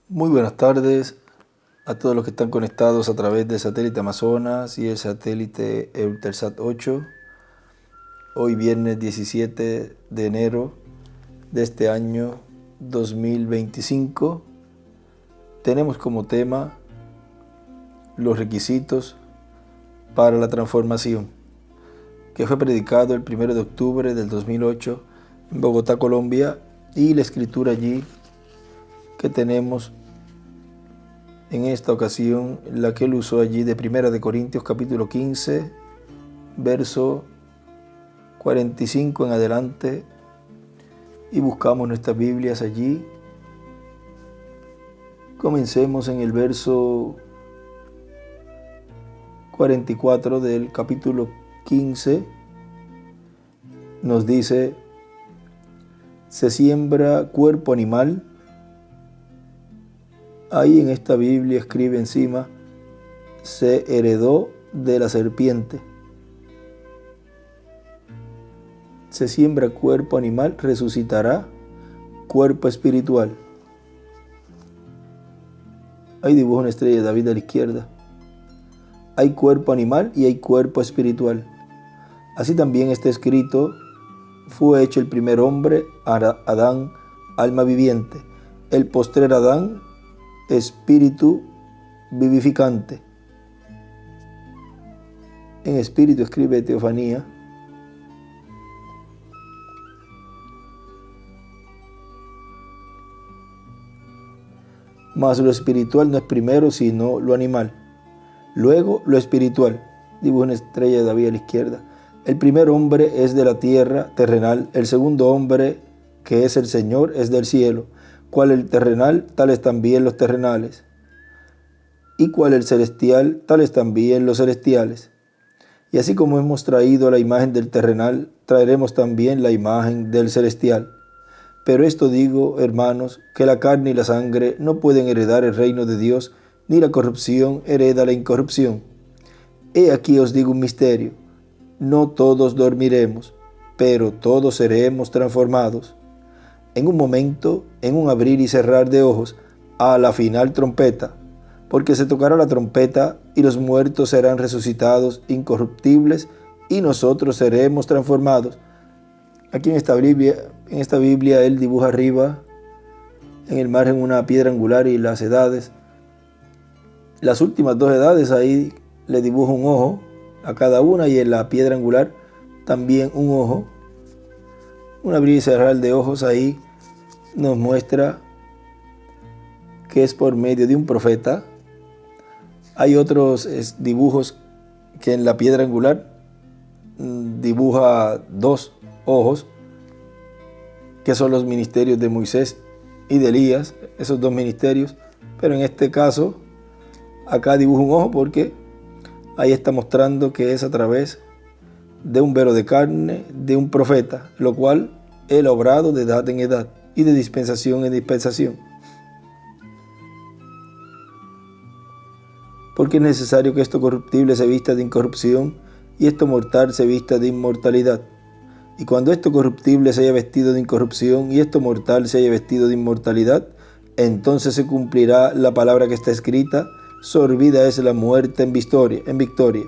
Muy buenas tardes a todos los que están conectados a través del satélite Amazonas y el satélite Eutelsat 8. Hoy viernes 17 de enero de este año 2025 tenemos como tema los requisitos para la transformación, que fue predicado el 1 de octubre del 2008 en Bogotá, Colombia, y la escritura allí que tenemos en esta ocasión, la que él usó allí de 1 de Corintios capítulo 15, verso 45 en adelante, y buscamos nuestras Biblias allí. Comencemos en el verso 44 del capítulo 15. Nos dice: se siembra cuerpo animal. Ahí en esta Biblia escribe encima: se heredó de la serpiente. Se siembra cuerpo animal, resucitará cuerpo espiritual. Ahí dibuja una estrella de David a la izquierda. Hay cuerpo animal y hay cuerpo espiritual. Así también está escrito: fue hecho el primer hombre, Adán, alma viviente; el postrer Adán, espíritu vivificante. En espíritu escribe Teofanía. Mas lo espiritual no es primero, sino lo animal. Luego lo espiritual. Dibuja una estrella de David a la izquierda. El primer hombre es de la tierra terrenal, el segundo hombre, que es el Señor, es del cielo. Cual el terrenal, tales también los terrenales. Y cual el celestial, tales también los celestiales. Y así como hemos traído la imagen del terrenal, traeremos también la imagen del celestial. Pero esto digo, hermanos, que la carne y la sangre no pueden heredar el reino de Dios, ni la corrupción hereda la incorrupción. He aquí os digo un misterio: no todos dormiremos, pero todos seremos transformados. En un momento, en un abrir y cerrar de ojos, a la final trompeta, porque se tocará la trompeta y los muertos serán resucitados incorruptibles y nosotros seremos transformados. Aquí en esta Biblia él dibuja arriba, en el margen, una piedra angular y las edades. Las últimas dos edades, ahí le dibuja un ojo a cada una, y en la piedra angular también un ojo. Un abrir y cerrar de ojos ahí nos muestra que es por medio de un profeta. Hay otros dibujos que en la piedra angular dibuja dos ojos, que son los ministerios de Moisés y de Elías, esos dos ministerios. Pero en este caso, acá dibuja un ojo porque ahí está mostrando que es a través de un velo de carne de un profeta, lo cual él ha obrado de edad en edad y de dispensación en dispensación. Porque es necesario que esto corruptible se vista de incorrupción y esto mortal se vista de inmortalidad. Y cuando esto corruptible se haya vestido de incorrupción y esto mortal se haya vestido de inmortalidad, entonces se cumplirá la palabra que está escrita: sorbida es la muerte en victoria.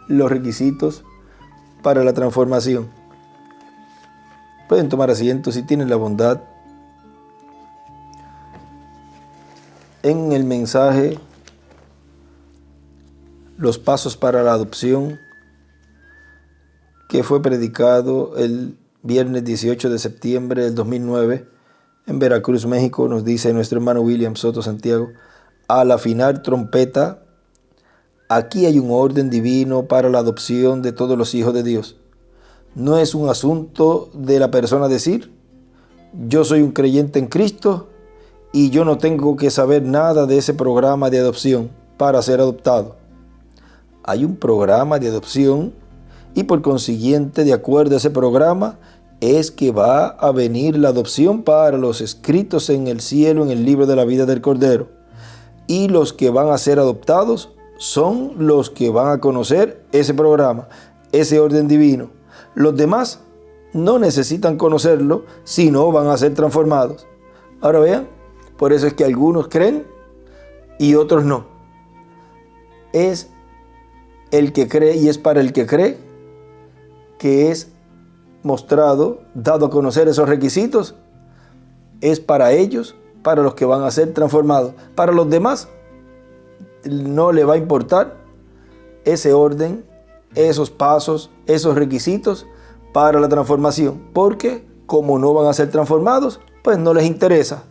Los requisitos para la transformación. Pueden tomar asiento si tienen la bondad. En el mensaje Los pasos para la adopción, que fue predicado el viernes 18 de septiembre del 2009 en Veracruz, México, nos dice nuestro hermano William Soto Santiago: al afinar trompeta, aquí hay un orden divino para la adopción de todos los hijos de Dios. No es un asunto de la persona decir: yo soy un creyente en Cristo y yo no tengo que saber nada de ese programa de adopción para ser adoptado. Hay un programa de adopción y por consiguiente, de acuerdo a ese programa, es que va a venir la adopción para los escritos en el cielo en el libro de la vida del Cordero. Y los que van a ser adoptados son los que van a conocer ese programa, ese orden divino. Los demás no necesitan conocerlo, sino van a ser transformados. Ahora vean, por eso es que algunos creen y otros no. Es el que cree y es para el que cree que es mostrado, dado a conocer esos requisitos, es para ellos, para los que van a ser transformados. Para los demás no le va a importar ese orden, esos pasos, esos requisitos para la transformación, porque como no van a ser transformados, pues no les interesa.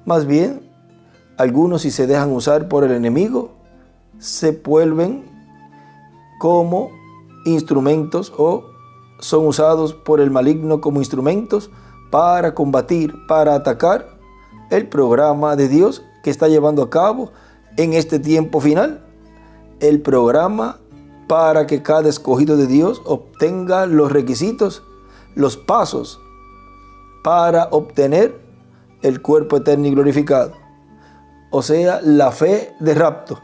Más bien, algunos, si se dejan usar por el enemigo, se vuelven como instrumentos o son usados por el maligno como instrumentos para combatir, para atacar el programa de Dios que está llevando a cabo en este tiempo final. El programa para que cada escogido de Dios obtenga los requisitos, los pasos para obtener el cuerpo eterno y glorificado. O sea, la fe de rapto.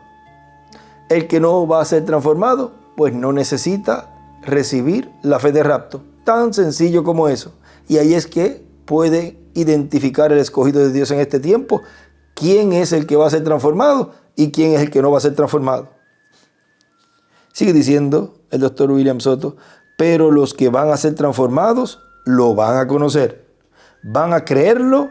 El que no va a ser transformado, pues no necesita recibir la fe de rapto. Tan sencillo como eso. Y ahí es que puede identificar el escogido de Dios en este tiempo quién es el que va a ser transformado y quién es el que no va a ser transformado. Sigue diciendo el doctor William Soto, pero los que van a ser transformados lo van a conocer, van a creerlo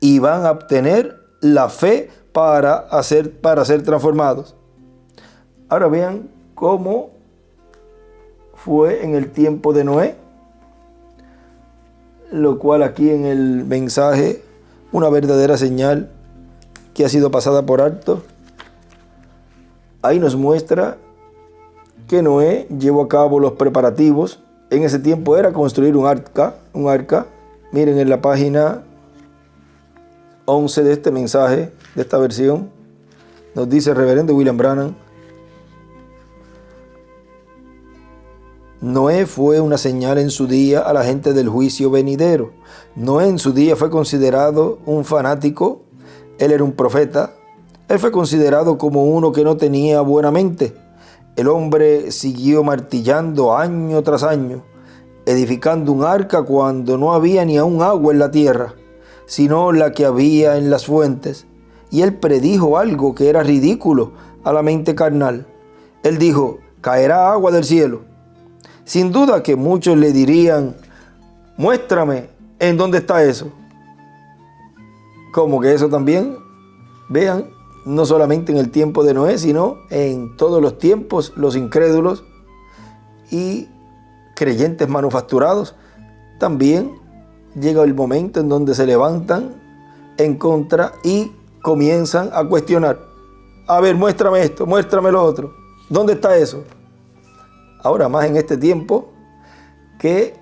y van a obtener la fe para ser transformados. Ahora vean cómo fue en el tiempo de Noé, lo cual aquí en el mensaje, una verdadera señal que ha sido pasada por alto. Ahí nos muestra que Noé llevó a cabo los preparativos. En ese tiempo era construir un arca. Miren en la página 11 de este mensaje, de esta versión, nos dice el reverendo William Branham: Noé fue una señal en su día a la gente del juicio venidero. Noé en su día fue considerado un fanático. Él era un profeta. Él fue considerado como uno que no tenía buena mente. El hombre siguió martillando año tras año, edificando un arca cuando no había ni aún agua en la tierra, sino la que había en las fuentes. Y él predijo algo que era ridículo a la mente carnal. Él dijo: caerá agua del cielo. Sin duda que muchos le dirían: muéstrame en dónde está eso. Como que eso también, vean, no solamente en el tiempo de Noé, sino en todos los tiempos, los incrédulos y creyentes manufacturados, también llega el momento en donde se levantan en contra y comienzan a cuestionar. A ver, muéstrame esto, muéstrame lo otro. ¿Dónde está eso? Ahora más en este tiempo que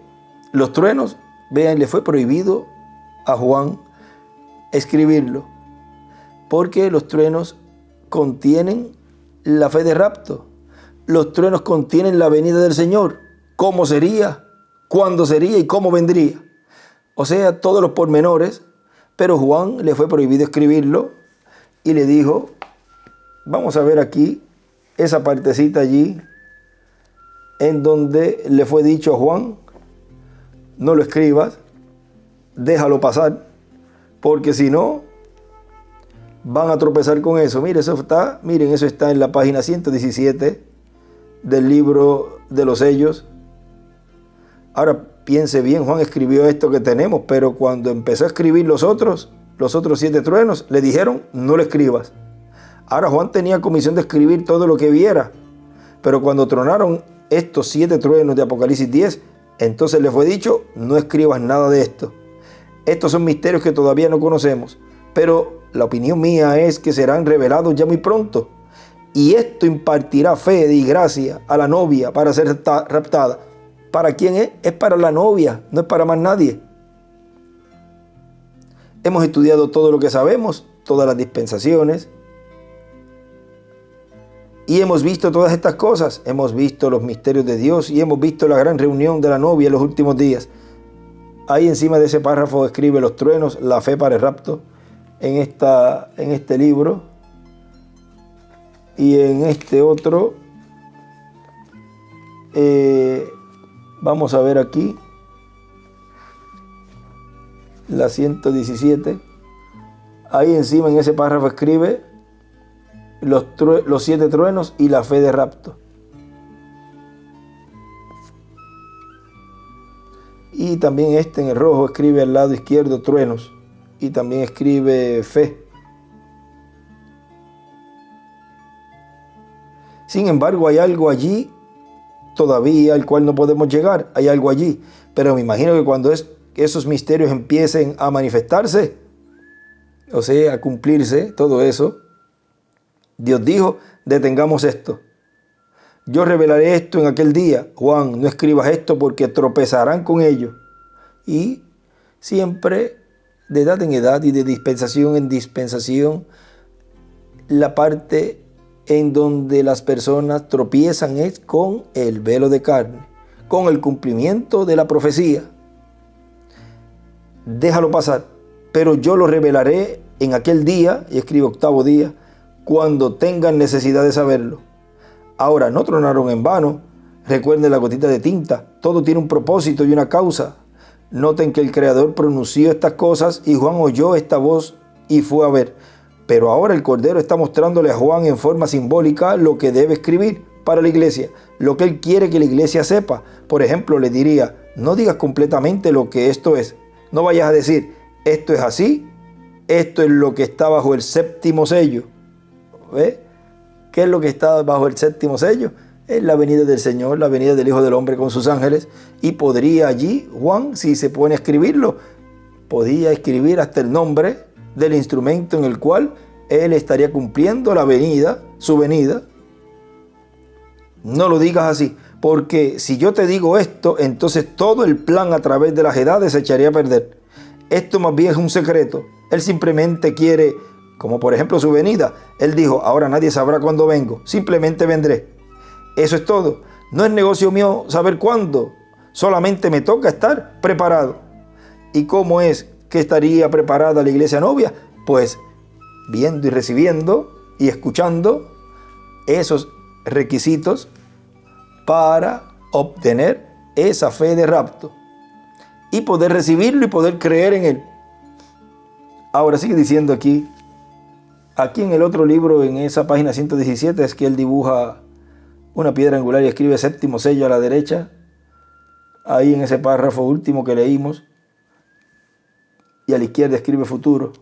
los truenos, vean, le fue prohibido a Juan escribirlo, porque los truenos contienen la fe de rapto. Los truenos contienen la venida del Señor. ¿Cómo sería? ¿Cuándo sería? ¿Y cómo vendría? O sea, todos los pormenores. Pero Juan le fue prohibido escribirlo y le dijo: vamos a ver aquí esa partecita allí en donde le fue dicho a Juan: no lo escribas, déjalo pasar, porque si no, van a tropezar con eso. Miren, eso está en la página 117 del libro de los sellos. Ahora piense bien, Juan escribió esto que tenemos, pero cuando empezó a escribir los otros 7 truenos, le dijeron: no lo escribas. Ahora Juan tenía comisión de escribir todo lo que viera, pero cuando tronaron estos 7 truenos de Apocalipsis 10, entonces le fue dicho: no escribas nada de esto. Estos son misterios que todavía no conocemos, pero la opinión mía es que serán revelados ya muy pronto. Y esto impartirá fe y gracia a la novia para ser raptada. ¿Para quién es? Es para la novia, no es para más nadie. Hemos estudiado todo lo que sabemos, todas las dispensaciones, y hemos visto todas estas cosas. Hemos visto los misterios de Dios y hemos visto la gran reunión de la novia en los últimos días. Ahí encima de ese párrafo escribe los truenos, la fe para el rapto, en este libro. Y en este otro, vamos a ver aquí, la 117, Ahí encima en ese párrafo escribe los 7 truenos y la fe de rapto. Y también en el rojo escribe al lado izquierdo truenos y también escribe fe. Sin embargo, hay algo allí todavía al cual no podemos llegar. Hay algo allí. Pero me imagino que cuando esos misterios empiecen a manifestarse, o sea, a cumplirse, todo eso, Dios dijo, detengamos esto. Yo revelaré esto en aquel día. Juan, no escribas esto porque tropezarán con ello. Y siempre, de edad en edad y de dispensación en dispensación, la parte en donde las personas tropiezan es con el velo de carne, con el cumplimiento de la profecía. Déjalo pasar, pero yo lo revelaré en aquel día, y escribe 8º día, cuando tengan necesidad de saberlo. Ahora, no tronaron en vano. Recuerden la gotita de tinta. Todo tiene un propósito y una causa. Noten que el Creador pronunció estas cosas y Juan oyó esta voz y fue a ver. Pero ahora el Cordero está mostrándole a Juan en forma simbólica lo que debe escribir para la iglesia, lo que él quiere que la iglesia sepa. Por ejemplo, le diría, no digas completamente lo que esto es. No vayas a decir, esto es así, esto es lo que está bajo el 7º sello. ¿Ve? ¿Qué es lo que está bajo el 7º sello? Es la venida del Señor, la venida del Hijo del Hombre con sus ángeles. Y podría allí, Juan, si se pone a escribirlo, podía escribir hasta el nombre del instrumento en el cual él estaría cumpliendo la venida, su venida. No lo digas así, porque si yo te digo esto, entonces todo el plan a través de las edades se echaría a perder. Esto más bien es un secreto. Él simplemente quiere, como por ejemplo su venida. Él dijo, ahora nadie sabrá cuándo vengo, simplemente vendré. Eso es todo. No es negocio mío saber cuándo, solamente me toca estar preparado. ¿Y cómo es que estaría preparada la iglesia novia? Pues viendo y recibiendo y escuchando esos requisitos para obtener esa fe de rapto y poder recibirlo y poder creer en él. Ahora sigue diciendo aquí en el otro libro, en esa página 117, es que él dibuja una piedra angular y escribe 7º sello a la derecha, ahí en ese párrafo último que leímos, y a la izquierda escribe futuro.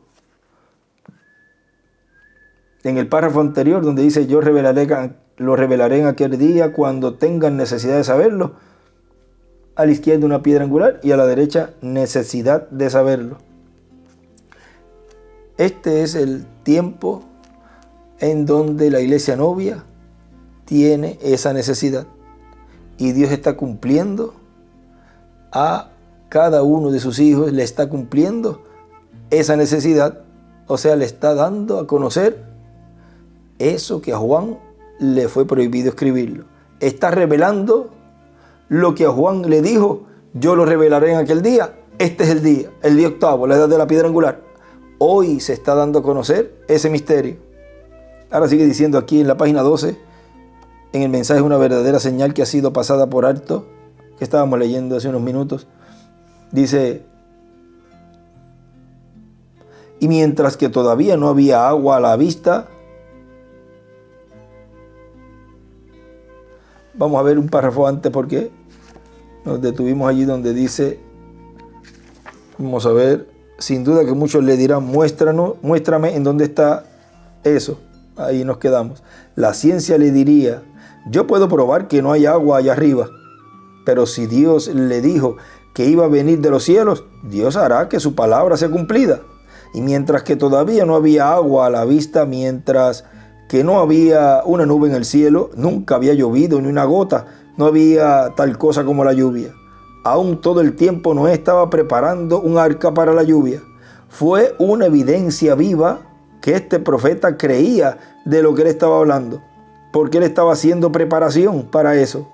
En el párrafo anterior donde dice yo lo revelaré en aquel día cuando tengan necesidad de saberlo, a la izquierda una piedra angular y a la derecha necesidad de saberlo. Este es el tiempo en donde la iglesia novia tiene esa necesidad y Dios está cumpliendo a cada uno de sus hijos, le está cumpliendo esa necesidad, o sea, le está dando a conocer eso que a Juan le fue prohibido escribirlo. Está revelando lo que a Juan le dijo, yo lo revelaré en aquel día. Este es el día 8º, la edad de la piedra angular. Hoy se está dando a conocer ese misterio. Ahora sigue diciendo aquí en la página 12, en el mensaje una verdadera señal que ha sido pasada por alto, que estábamos leyendo hace unos minutos. Dice, y mientras que todavía no había agua a la vista, vamos a ver un párrafo antes porque nos detuvimos allí donde dice, vamos a ver, sin duda que muchos le dirán, muéstrame en dónde está eso. Ahí nos quedamos. La ciencia le diría, yo puedo probar que no hay agua allá arriba, pero si Dios le dijo que iba a venir de los cielos, Dios hará que su palabra sea cumplida. Y mientras que todavía no había agua a la vista, mientras que no había una nube en el cielo, nunca había llovido ni una gota, no había tal cosa como la lluvia. Aún todo el tiempo Noé estaba preparando un arca para la lluvia. Fue una evidencia viva que este profeta creía de lo que él estaba hablando, porque él estaba haciendo preparación para eso.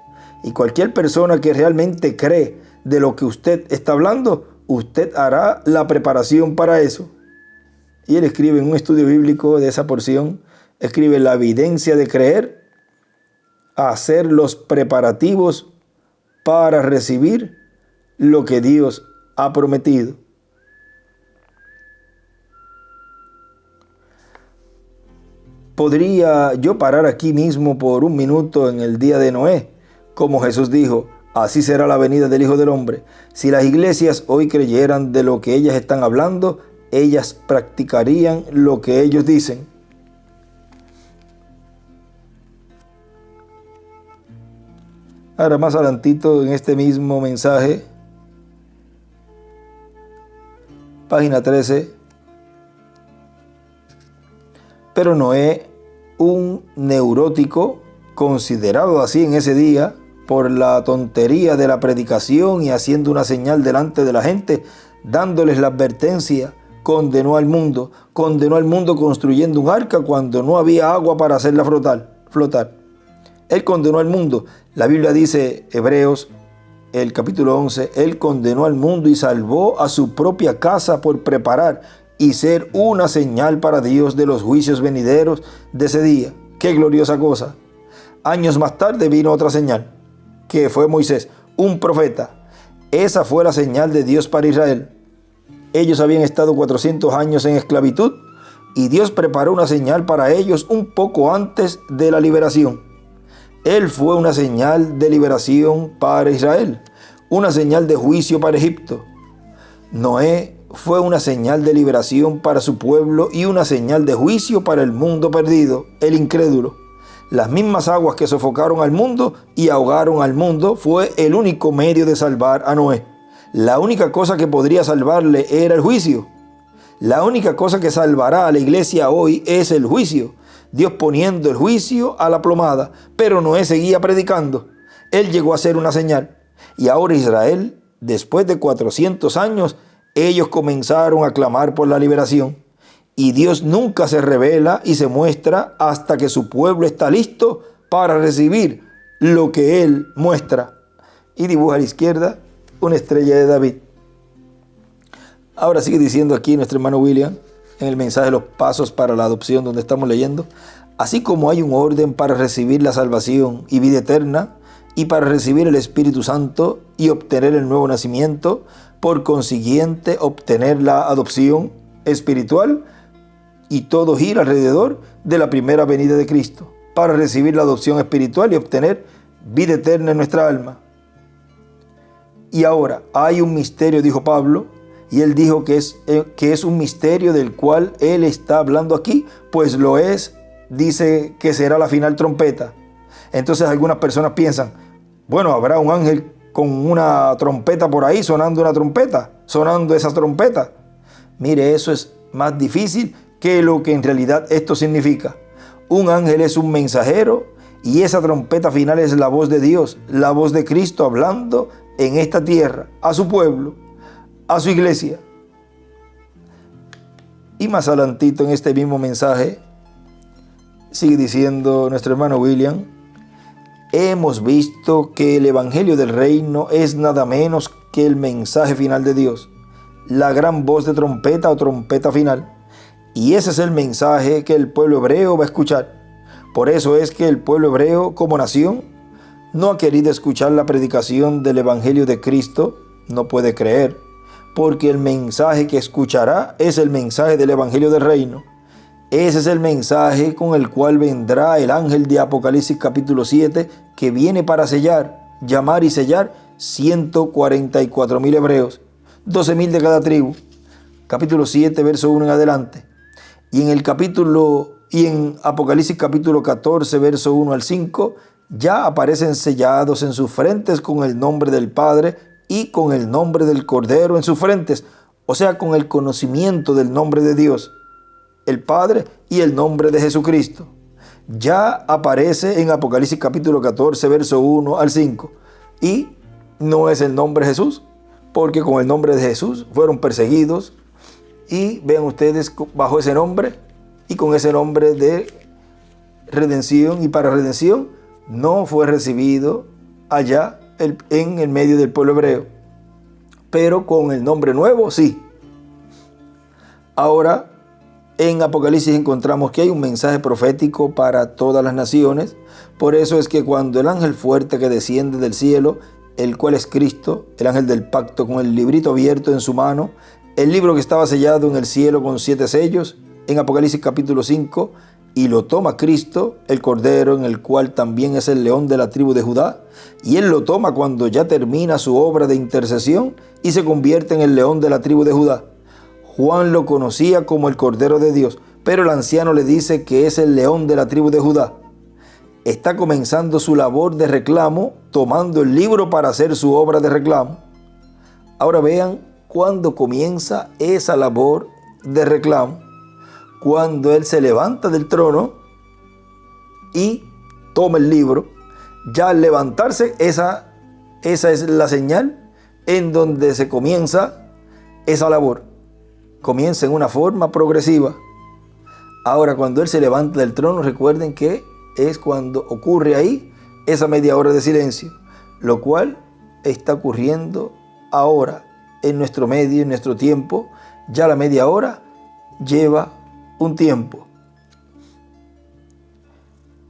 Y cualquier persona que realmente cree de lo que usted está hablando, usted hará la preparación para eso. Y él escribe en un estudio bíblico de esa porción, escribe la evidencia de creer, hacer los preparativos para recibir lo que Dios ha prometido. Podría yo parar aquí mismo por un minuto en el día de Noé, como Jesús dijo, así será la venida del Hijo del Hombre. Si las iglesias hoy creyeran de lo que ellas están hablando, ellas practicarían lo que ellos dicen. Ahora más adelantito en este mismo mensaje, página 13. Pero Noé, un neurótico, considerado así en ese día, por la tontería de la predicación y haciendo una señal delante de la gente, dándoles la advertencia, condenó al mundo construyendo un arca cuando no había agua para hacerla flotar. Él condenó al mundo. La Biblia dice, Hebreos, el capítulo 11, Él condenó al mundo y salvó a su propia casa por preparar y ser una señal para Dios de los juicios venideros de ese día. ¡Qué gloriosa cosa! Años más tarde vino otra señal, que fue Moisés, un profeta. Esa fue la señal de Dios para Israel. Ellos habían estado 400 años en esclavitud y Dios preparó una señal para ellos un poco antes de la liberación. Él fue una señal de liberación para Israel, una señal de juicio para Egipto. Noé fue una señal de liberación para su pueblo y una señal de juicio para el mundo perdido, el incrédulo. Las mismas aguas que sofocaron al mundo y ahogaron al mundo fue el único medio de salvar a Noé. La única cosa que podría salvarle era el juicio. La única cosa que salvará a la iglesia hoy es el juicio. Dios poniendo el juicio a la plomada, pero Noé seguía predicando. Él llegó a ser una señal. Y ahora Israel, después de 400 años, ellos comenzaron a clamar por la liberación. Y Dios nunca se revela y se muestra hasta que su pueblo está listo para recibir lo que Él muestra. Y dibuja a la izquierda una estrella de David. Ahora sigue diciendo aquí nuestro hermano William, en el mensaje de los pasos para la adopción, donde estamos leyendo, así como hay un orden para recibir la salvación y vida eterna, y para recibir el Espíritu Santo y obtener el nuevo nacimiento, por consiguiente obtener la adopción espiritual, y todo gira alrededor de la primera venida de Cristo, para recibir la adopción espiritual y obtener vida eterna en nuestra alma. Y ahora hay un misterio, dijo Pablo, y él dijo que es un misterio del cual él está hablando aquí, pues lo es, dice que será la final trompeta. Entonces algunas personas piensan, bueno, habrá un ángel con una trompeta por ahí, sonando esa trompeta. Mire, eso es más difícil que lo que en realidad esto significa. Un ángel es un mensajero y esa trompeta final es la voz de Dios, la voz de Cristo hablando en esta tierra, a su pueblo, a su iglesia. Y más adelantito en este mismo mensaje, sigue diciendo nuestro hermano William, hemos visto que el Evangelio del Reino es nada menos que el mensaje final de Dios, la gran voz de trompeta o trompeta final. Y ese es el mensaje que el pueblo hebreo va a escuchar. Por eso es que el pueblo hebreo como nación no ha querido escuchar la predicación del Evangelio de Cristo, no puede creer, porque el mensaje que escuchará es el mensaje del Evangelio del Reino. Ese es el mensaje con el cual vendrá el ángel de Apocalipsis capítulo 7, que viene para llamar y sellar 144,000 hebreos, 12,000 de cada tribu. Capítulo 7, verso 1 en adelante. Y en Apocalipsis capítulo 14, verso 1 al 5, ya aparecen sellados en sus frentes con el nombre del Padre y con el nombre del Cordero en sus frentes, o sea, con el conocimiento del nombre de Dios, el Padre, y el nombre de Jesucristo. Ya aparece en Apocalipsis capítulo 14, verso 1 al 5, y no es el nombre de Jesús, porque con el nombre de Jesús fueron perseguidos, y vean ustedes, bajo ese nombre y con ese nombre de redención y para redención, no fue recibido allá en el medio del pueblo hebreo, pero con el nombre nuevo sí. Ahora en Apocalipsis encontramos que hay un mensaje profético para todas las naciones. Por eso es que cuando el ángel fuerte que desciende del cielo, el cual es Cristo, el ángel del pacto, con el librito abierto en su mano, el libro que estaba sellado en el cielo con 7 sellos, en Apocalipsis capítulo 5, y lo toma Cristo, el Cordero, en el cual también es el león de la tribu de Judá, y él lo toma cuando ya termina su obra de intercesión y se convierte en el león de la tribu de Judá. Juan lo conocía como el Cordero de Dios, pero el anciano le dice que es el león de la tribu de Judá. Está comenzando su labor de reclamo, tomando el libro para hacer su obra de reclamo. Ahora vean cuándo comienza esa labor de reclamo. Cuando él se levanta del trono y toma el libro. Ya al levantarse, esa es la señal en donde se comienza esa labor. Comienza en una forma progresiva. Ahora, cuando él se levanta del trono, recuerden que es cuando ocurre ahí esa media hora de silencio, lo cual está ocurriendo ahora en nuestro medio, en nuestro tiempo. Ya la media hora lleva un tiempo.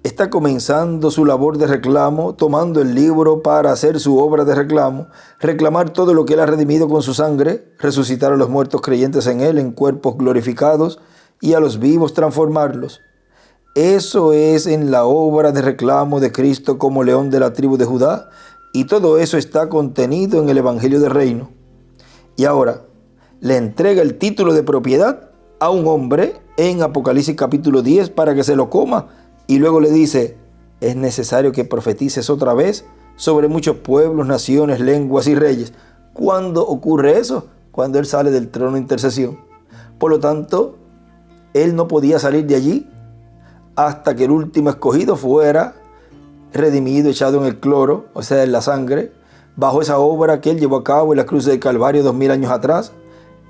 Está comenzando su labor de reclamo, tomando el libro para hacer su obra de reclamo, reclamar todo lo que él ha redimido con su sangre, resucitar a los muertos creyentes en él en cuerpos glorificados y a los vivos transformarlos. Eso es en la obra de reclamo de Cristo como león de la tribu de Judá, y todo eso está contenido en el Evangelio del Reino. Y ahora le entrega el título de propiedad a un hombre en Apocalipsis capítulo 10 para que se lo coma, y luego le dice: es necesario que profetices otra vez sobre muchos pueblos, naciones, lenguas y reyes. ¿Cuándo ocurre eso? Cuando él sale del trono de intercesión. Por lo tanto, él no podía salir de allí hasta que el último escogido fuera redimido, echado en el cloro, o sea, en la sangre, bajo esa obra que él llevó a cabo en la cruz del Calvario 2000 años atrás,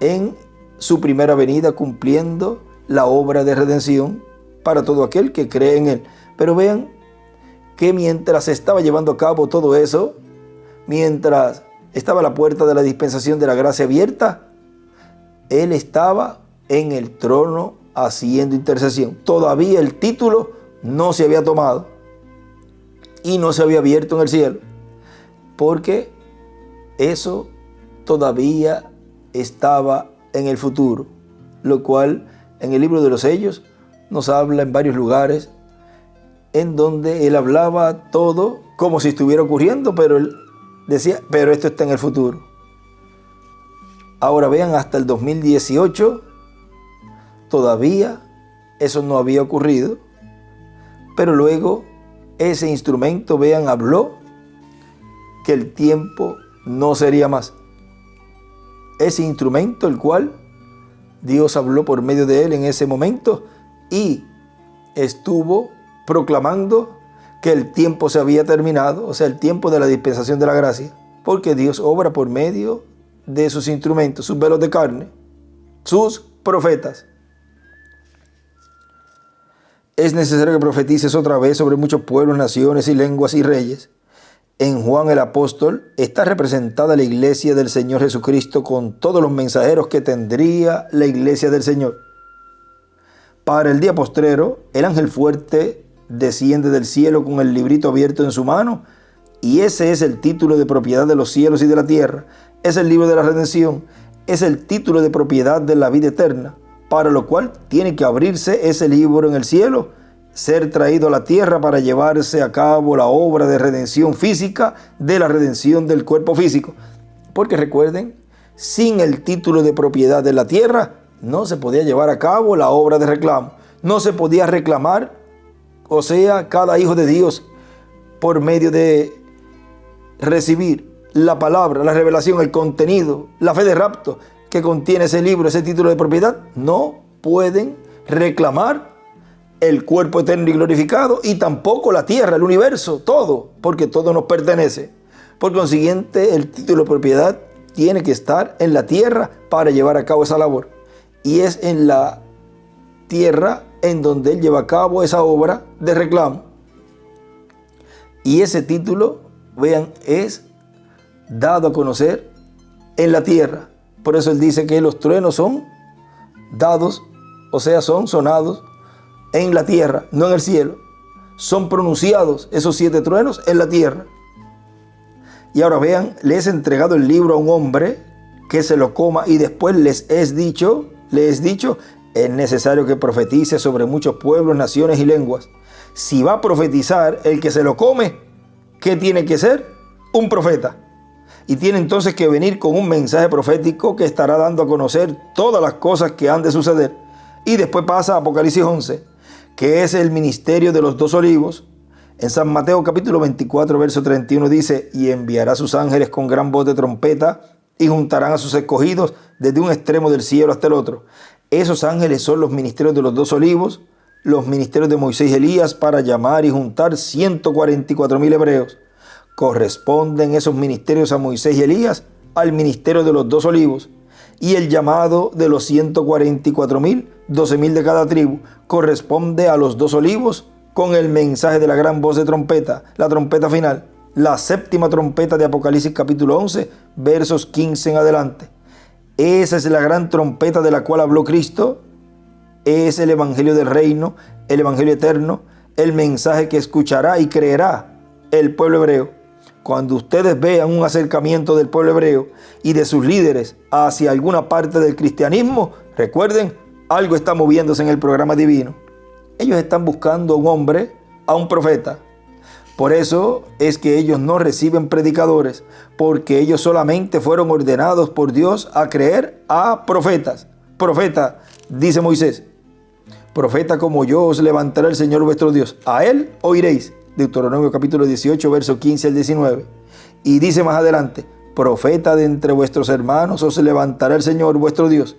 en su primera venida, cumpliendo la obra de redención para todo aquel que cree en él. Pero vean que mientras se estaba llevando a cabo todo eso, mientras estaba la puerta de la dispensación de la gracia abierta, él estaba en el trono haciendo intercesión. Todavía el título no se había tomado y no se había abierto en el cielo, porque eso todavía estaba en el futuro, lo cual en el libro de los sellos nos habla en varios lugares en donde él hablaba todo como si estuviera ocurriendo, pero él decía, pero esto está en el futuro. Ahora vean, hasta el 2018 todavía eso no había ocurrido, pero luego ese instrumento, vean, habló que el tiempo no sería más. Ese instrumento, el cual Dios habló por medio de él en ese momento y estuvo proclamando que el tiempo se había terminado, o sea, el tiempo de la dispensación de la gracia, porque Dios obra por medio de sus instrumentos, sus velos de carne, sus profetas. Es necesario que profetices otra vez sobre muchos pueblos, naciones y lenguas y reyes. En Juan el apóstol está representada la iglesia del Señor Jesucristo con todos los mensajeros que tendría la iglesia del Señor. Para el día postrero, el ángel fuerte desciende del cielo con el librito abierto en su mano, y ese es el título de propiedad de los cielos y de la tierra. Es el libro de la redención, es el título de propiedad de la vida eterna, para lo cual tiene que abrirse ese libro en el cielo, ser traído a la tierra para llevarse a cabo la obra de redención física, de la redención del cuerpo físico. Porque recuerden, sin el título de propiedad de la tierra, no se podía llevar a cabo la obra de reclamo. No se podía reclamar, o sea, cada hijo de Dios, por medio de recibir la palabra, la revelación, el contenido, la fe de rapto que contiene ese libro, ese título de propiedad, no pueden reclamar el cuerpo eterno y glorificado, y tampoco la tierra, el universo, todo, porque todo nos pertenece. Por consiguiente, el título de propiedad tiene que estar en la tierra para llevar a cabo esa labor. Y es en la tierra en donde él lleva a cabo esa obra de reclamo. Y ese título, vean, es dado a conocer en la tierra. Por eso él dice que los truenos son dados, o sea, son sonados en la tierra, no en el cielo. Son pronunciados esos 7 truenos en la tierra. Y ahora vean, le es entregado el libro a un hombre que se lo coma, y después les es dicho, es necesario que profetice sobre muchos pueblos, naciones y lenguas. Si va a profetizar el que se lo come, ¿qué tiene que ser? Un profeta. Y tiene entonces que venir con un mensaje profético que estará dando a conocer todas las cosas que han de suceder. Y después pasa a Apocalipsis 11, que es el ministerio de los dos olivos. En San Mateo capítulo 24, verso 31 dice: y enviará sus ángeles con gran voz de trompeta y juntarán a sus escogidos desde un extremo del cielo hasta el otro. Esos ángeles son los ministerios de los dos olivos, los ministerios de Moisés y Elías para llamar y juntar 144,000 hebreos. Corresponden esos ministerios a Moisés y Elías al ministerio de los dos olivos. Y el llamado de los 144,000, 12,000 de cada tribu, corresponde a los dos olivos con el mensaje de la gran voz de trompeta, la trompeta final, la séptima trompeta de Apocalipsis capítulo 11, versos 15 en adelante. Esa es la gran trompeta de la cual habló Cristo. Es el evangelio del reino, el evangelio eterno, el mensaje que escuchará y creerá el pueblo hebreo. Cuando ustedes vean un acercamiento del pueblo hebreo y de sus líderes hacia alguna parte del cristianismo, recuerden, algo está moviéndose en el programa divino. Ellos están buscando a un hombre, a un profeta. Por eso es que ellos no reciben predicadores, porque ellos solamente fueron ordenados por Dios a creer a profetas. Profeta, dice Moisés, profeta como yo os levantará el Señor vuestro Dios. A él oiréis. Deuteronomio capítulo 18, verso 15 al 19. Y dice más adelante: profeta de entre vuestros hermanos os levantará el Señor vuestro Dios.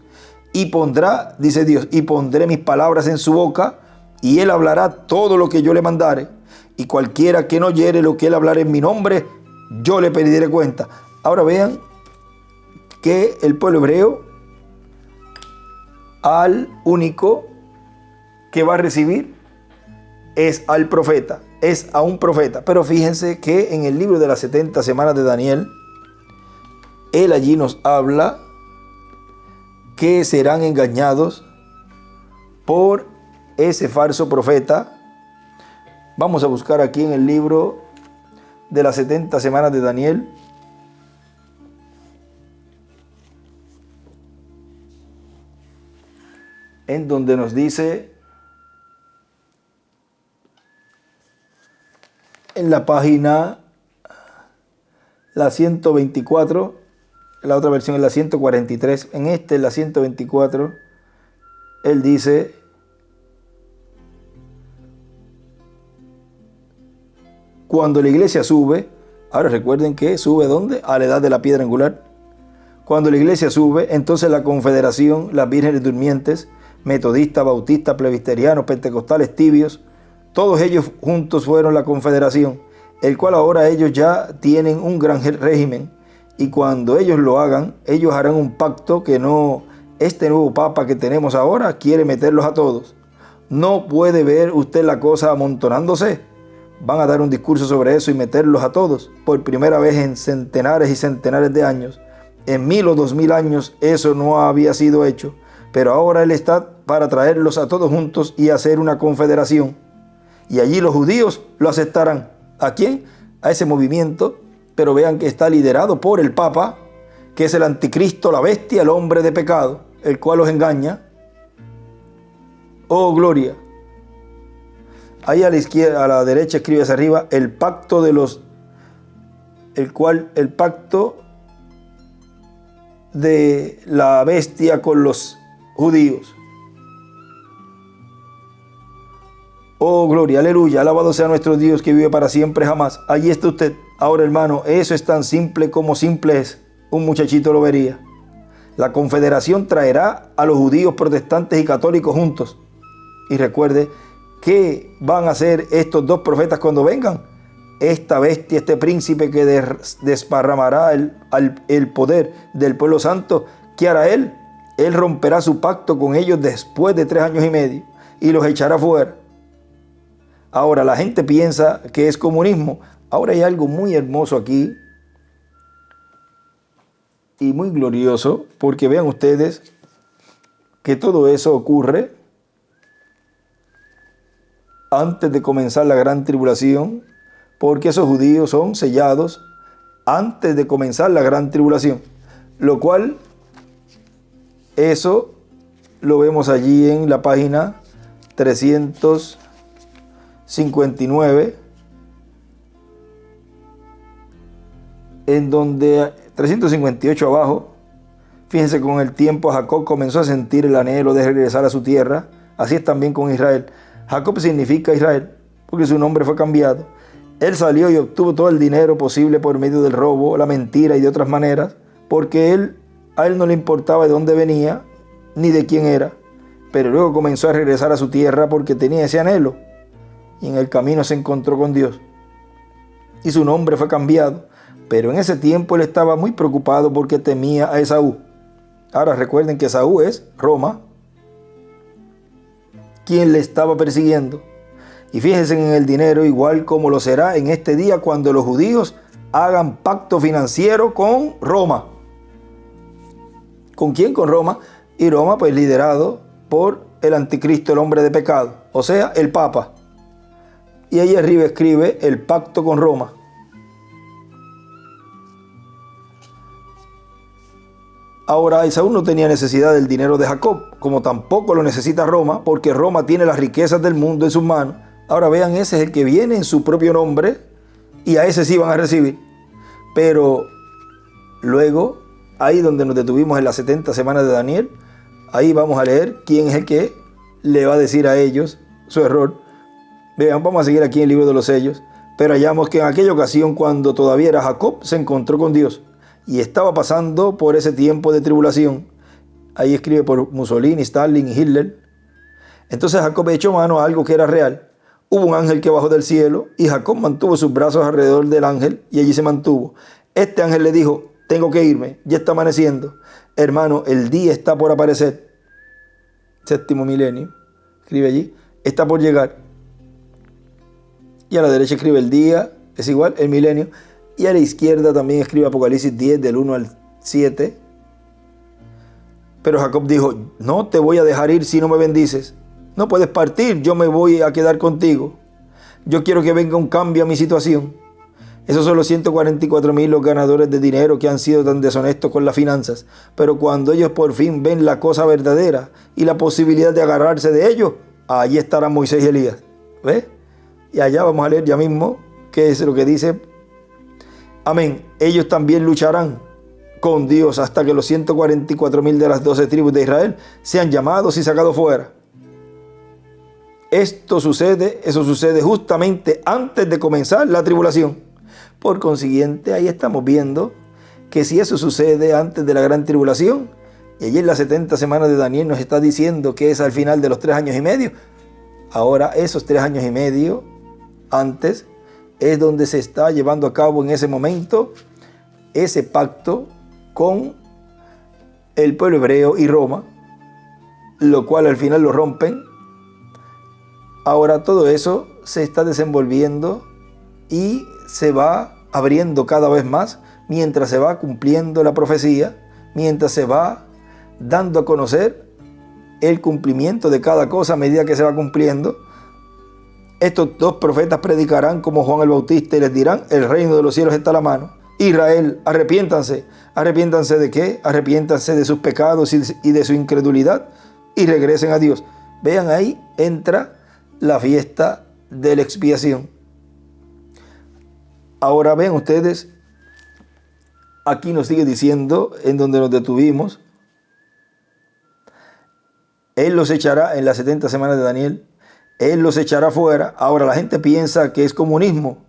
Y pondrá, dice Dios, y pondré mis palabras en su boca, y él hablará todo lo que yo le mandare. Y cualquiera que no oyere lo que él hablará en mi nombre, yo le pediré cuenta. Ahora vean que el pueblo hebreo, al único que va a recibir es al profeta, es a un profeta. Pero fíjense que en el libro de las 70 semanas de Daniel, él allí nos habla que serán engañados por ese falso profeta. Vamos a buscar aquí en el libro de las 70 semanas de Daniel. En donde nos dice en la página la 124, la otra versión es la 143, en la 124, él dice: cuando la iglesia sube, ahora recuerden que sube ¿dónde? A la edad de la piedra angular. Cuando la iglesia sube, entonces la confederación, las vírgenes durmientes, metodistas, bautistas, presbiterianos, pentecostales, tibios, todos ellos juntos fueron la confederación, el cual ahora ellos ya tienen un gran régimen. Y cuando ellos lo hagan, ellos harán un pacto que no, este nuevo papa que tenemos ahora quiere meterlos a todos. No puede ver usted la cosa amontonándose. Van a dar un discurso sobre eso y meterlos a todos. Por primera vez en centenares y centenares de años. En 1000 o 2000 años eso no había sido hecho. Pero ahora Él está para traerlos a todos juntos y hacer una confederación. Y allí los judíos lo aceptarán. ¿A quién? A ese movimiento. Pero vean que está liderado por el Papa, que es el anticristo, la bestia, el hombre de pecado, el cual los engaña. ¡Oh, gloria! Ahí a la izquierda, a la derecha escribe hacia arriba, el pacto de los, el pacto de la bestia con los judíos. Oh, gloria, aleluya, alabado sea nuestro Dios que vive para siempre jamás. Allí está usted. Ahora, hermano, eso es tan simple como simple es. Un muchachito lo vería. La confederación traerá a los judíos, protestantes y católicos juntos. Y recuerde, ¿qué van a hacer estos dos profetas cuando vengan? Esta bestia, este príncipe que desparramará el poder del pueblo santo, ¿qué hará él? Él romperá su pacto con ellos después de 3 años y medio y los echará fuera. Ahora, la gente piensa que es comunismo. Ahora hay algo muy hermoso aquí y muy glorioso, porque vean ustedes que todo eso ocurre antes de comenzar la gran tribulación, porque esos judíos son sellados antes de comenzar la gran tribulación, lo cual eso lo vemos allí en la página 359, en donde 358 abajo. Fíjense, con el tiempo Jacob comenzó a sentir el anhelo de regresar a su tierra. Así es también con Israel. Jacob significa Israel, porque su nombre fue cambiado. Él salió y obtuvo todo el dinero posible por medio del robo, la mentira y de otras maneras, porque a él no le importaba de dónde venía ni de quién era. Pero luego comenzó a regresar a su tierra porque tenía ese anhelo. Y en el camino se encontró con Dios. Y su nombre fue cambiado. Pero en ese tiempo él estaba muy preocupado porque temía a Esaú. Ahora recuerden que Esaú es Roma, quien le estaba persiguiendo. Y fíjense en el dinero, igual como lo será en este día cuando los judíos hagan pacto financiero con Roma. ¿Con quién? Con Roma. Y Roma, pues, liderado por el anticristo, el hombre de pecado, o sea, el Papa. Y ahí arriba escribe el pacto con Roma. Ahora, Esaú no tenía necesidad del dinero de Jacob, como tampoco lo necesita Roma, porque Roma tiene las riquezas del mundo en sus manos. Ahora vean, ese es el que viene en su propio nombre, y a ese sí van a recibir. Pero luego, ahí donde nos detuvimos en las 70 semanas de Daniel, ahí vamos a leer quién es el que le va a decir a ellos su error. Vean, vamos a seguir aquí en el libro de los sellos. Pero hallamos que en aquella ocasión, cuando todavía era Jacob, se encontró con Dios y estaba pasando por ese tiempo de tribulación. Ahí escribe por Mussolini, Stalin y Hitler. Entonces Jacob echó mano a algo que era real. Hubo un ángel que bajó del cielo y Jacob mantuvo sus brazos alrededor del ángel y allí se mantuvo. Este ángel le dijo: tengo que irme, ya está amaneciendo. Hermano, el día está por aparecer. Séptimo milenio, escribe allí, está por llegar. Y a la derecha escribe el día, es igual, el milenio. Y a la izquierda también escribe Apocalipsis 10, del 1 al 7. Pero Jacob dijo: no te voy a dejar ir si no me bendices. No puedes partir, yo me voy a quedar contigo. Yo quiero que venga un cambio a mi situación. Esos son los 144,000 los ganadores de dinero que han sido tan deshonestos con las finanzas. Pero cuando ellos por fin ven la cosa verdadera y la posibilidad de agarrarse de ellos, allí estarán Moisés y Elías. ¿Ves? Y allá vamos a leer ya mismo qué es lo que dice. Amén. Ellos también lucharán con Dios hasta que los 144,000 de las 12 tribus de Israel sean llamados y sacados fuera. Eso sucede justamente antes de comenzar la tribulación. Por consiguiente, ahí estamos viendo que si eso sucede antes de la gran tribulación, y allí en las 70 semanas de Daniel nos está diciendo que es al final de los 3 años y medio, ahora esos 3 años y medio antes es donde se está llevando a cabo en ese momento ese pacto con el pueblo hebreo y Roma, lo cual al final lo rompen. Ahora todo eso se está desenvolviendo y se va abriendo cada vez más mientras se va cumpliendo la profecía, mientras se va dando a conocer el cumplimiento de cada cosa a medida que se va cumpliendo. Estos 2 profetas predicarán como Juan el Bautista y les dirán: el reino de los cielos está a la mano. Israel, arrepiéntanse. ¿Arrepiéntanse de qué? Arrepiéntanse de sus pecados y de su incredulidad y regresen a Dios. Vean, ahí entra la fiesta de la expiación. Ahora ven ustedes, aquí nos sigue diciendo, en donde nos detuvimos, Él los echará en las 70 semanas de Daniel. Él los echará fuera. Ahora la gente piensa que es comunismo.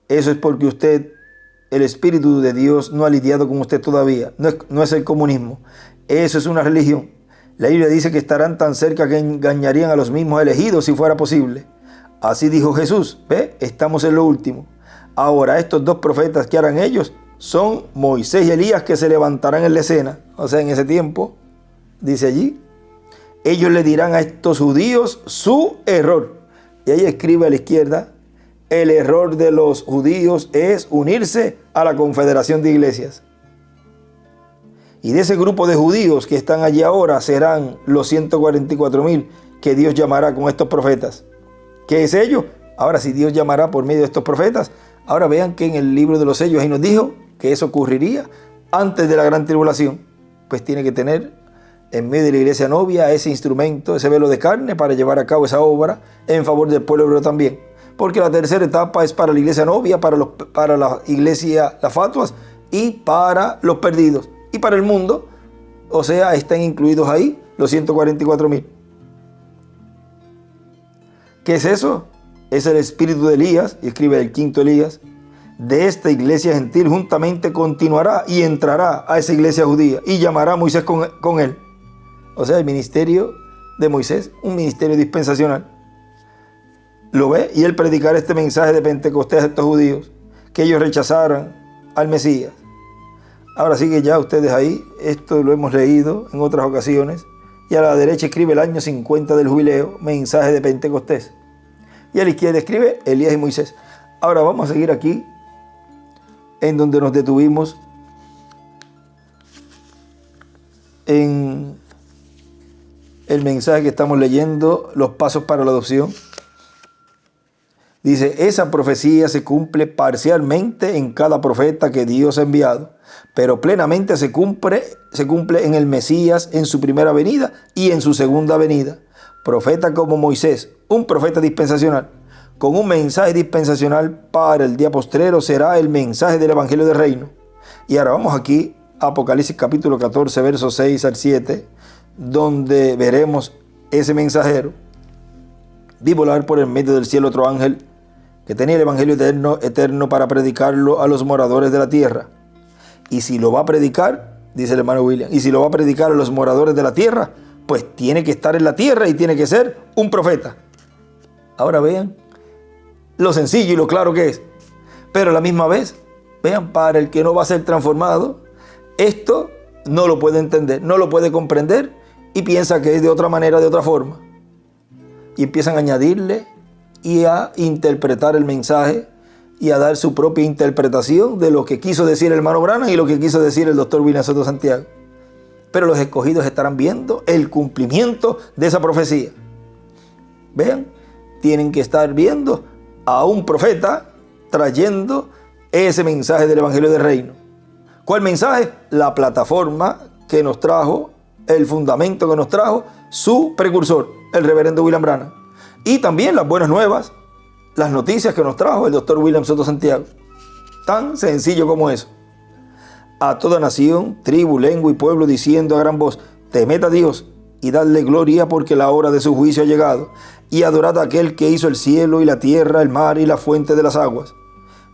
Eso es porque usted, el Espíritu de Dios no ha lidiado con usted todavía. No es el comunismo. Eso es una religión. La Biblia dice que estarán tan cerca que engañarían a los mismos elegidos si fuera posible. Así dijo Jesús. ¿Ve? Estamos en lo último. Ahora estos 2 profetas que harán ellos son Moisés y Elías, que se levantarán en la escena. O sea, en ese tiempo, dice allí, ellos le dirán a estos judíos su error. Y ahí escribe a la izquierda: el error de los judíos es unirse a la confederación de iglesias. Y de ese grupo de judíos que están allí ahora serán los 144,000 que Dios llamará con estos profetas. ¿Qué es ello? Ahora, si Dios llamará por medio de estos profetas, ahora vean que en el libro de los sellos ahí nos dijo que eso ocurriría antes de la gran tribulación. Pues tiene que tener en medio de la iglesia novia ese instrumento, ese velo de carne para llevar a cabo esa obra en favor del pueblo hebreo también. Porque la tercera etapa es para la iglesia novia, para la iglesia, las fatuas, y para los perdidos. Y para el mundo, o sea, están incluidos ahí los 144,000. ¿Qué es eso? Es el espíritu de Elías, y escribe el quinto Elías, de esta iglesia gentil juntamente continuará y entrará a esa iglesia judía y llamará a Moisés con él. O sea, el ministerio de Moisés, un ministerio dispensacional. ¿Lo ve? Y él predicará este mensaje de Pentecostés a estos judíos, que ellos rechazaran al Mesías. Ahora sigue ya ustedes ahí, esto lo hemos leído en otras ocasiones, y a la derecha escribe el año 50 del jubileo, mensaje de Pentecostés. Y a la izquierda escribe Elías y Moisés. Ahora vamos a seguir aquí, en donde nos detuvimos en el mensaje que estamos leyendo, los pasos para la adopción. Dice, esa profecía se cumple parcialmente en cada profeta que Dios ha enviado, pero plenamente se cumple en el Mesías en su primera venida y en su segunda venida. Profeta como Moisés, un profeta dispensacional, con un mensaje dispensacional para el día postrero será el mensaje del Evangelio del Reino. Y ahora vamos aquí, Apocalipsis capítulo 14, versos 6 al 7, donde veremos ese mensajero. Vi volar por el medio del cielo otro ángel que tenía el evangelio eterno para predicarlo a los moradores de la tierra. Y si lo va a predicar, dice el hermano William, y si lo va a predicar a los moradores de la tierra, pues tiene que estar en la tierra y tiene que ser un profeta. Ahora vean lo sencillo y lo claro que es. Pero a la misma vez, vean, para el que no va a ser transformado, esto no lo puede entender, no lo puede comprender y piensa que es de otra manera, de otra forma. Y empiezan a añadirle y a interpretar el mensaje y a dar su propia interpretación de lo que quiso decir el hermano Branham y lo que quiso decir el doctor William Soto Santiago. Pero los escogidos estarán viendo el cumplimiento de esa profecía. Vean, tienen que estar viendo a un profeta trayendo ese mensaje del Evangelio del Reino. ¿Cuál mensaje? La plataforma que nos trajo, el fundamento que nos trajo su precursor, el reverendo William Branham. Y también las buenas nuevas, las noticias que nos trajo el doctor William Soto Santiago. Tan sencillo como eso. A toda nación, tribu, lengua y pueblo diciendo a gran voz, temed a Dios y dadle gloria porque la hora de su juicio ha llegado. Y adorad a aquel que hizo el cielo y la tierra, el mar y la fuente de las aguas.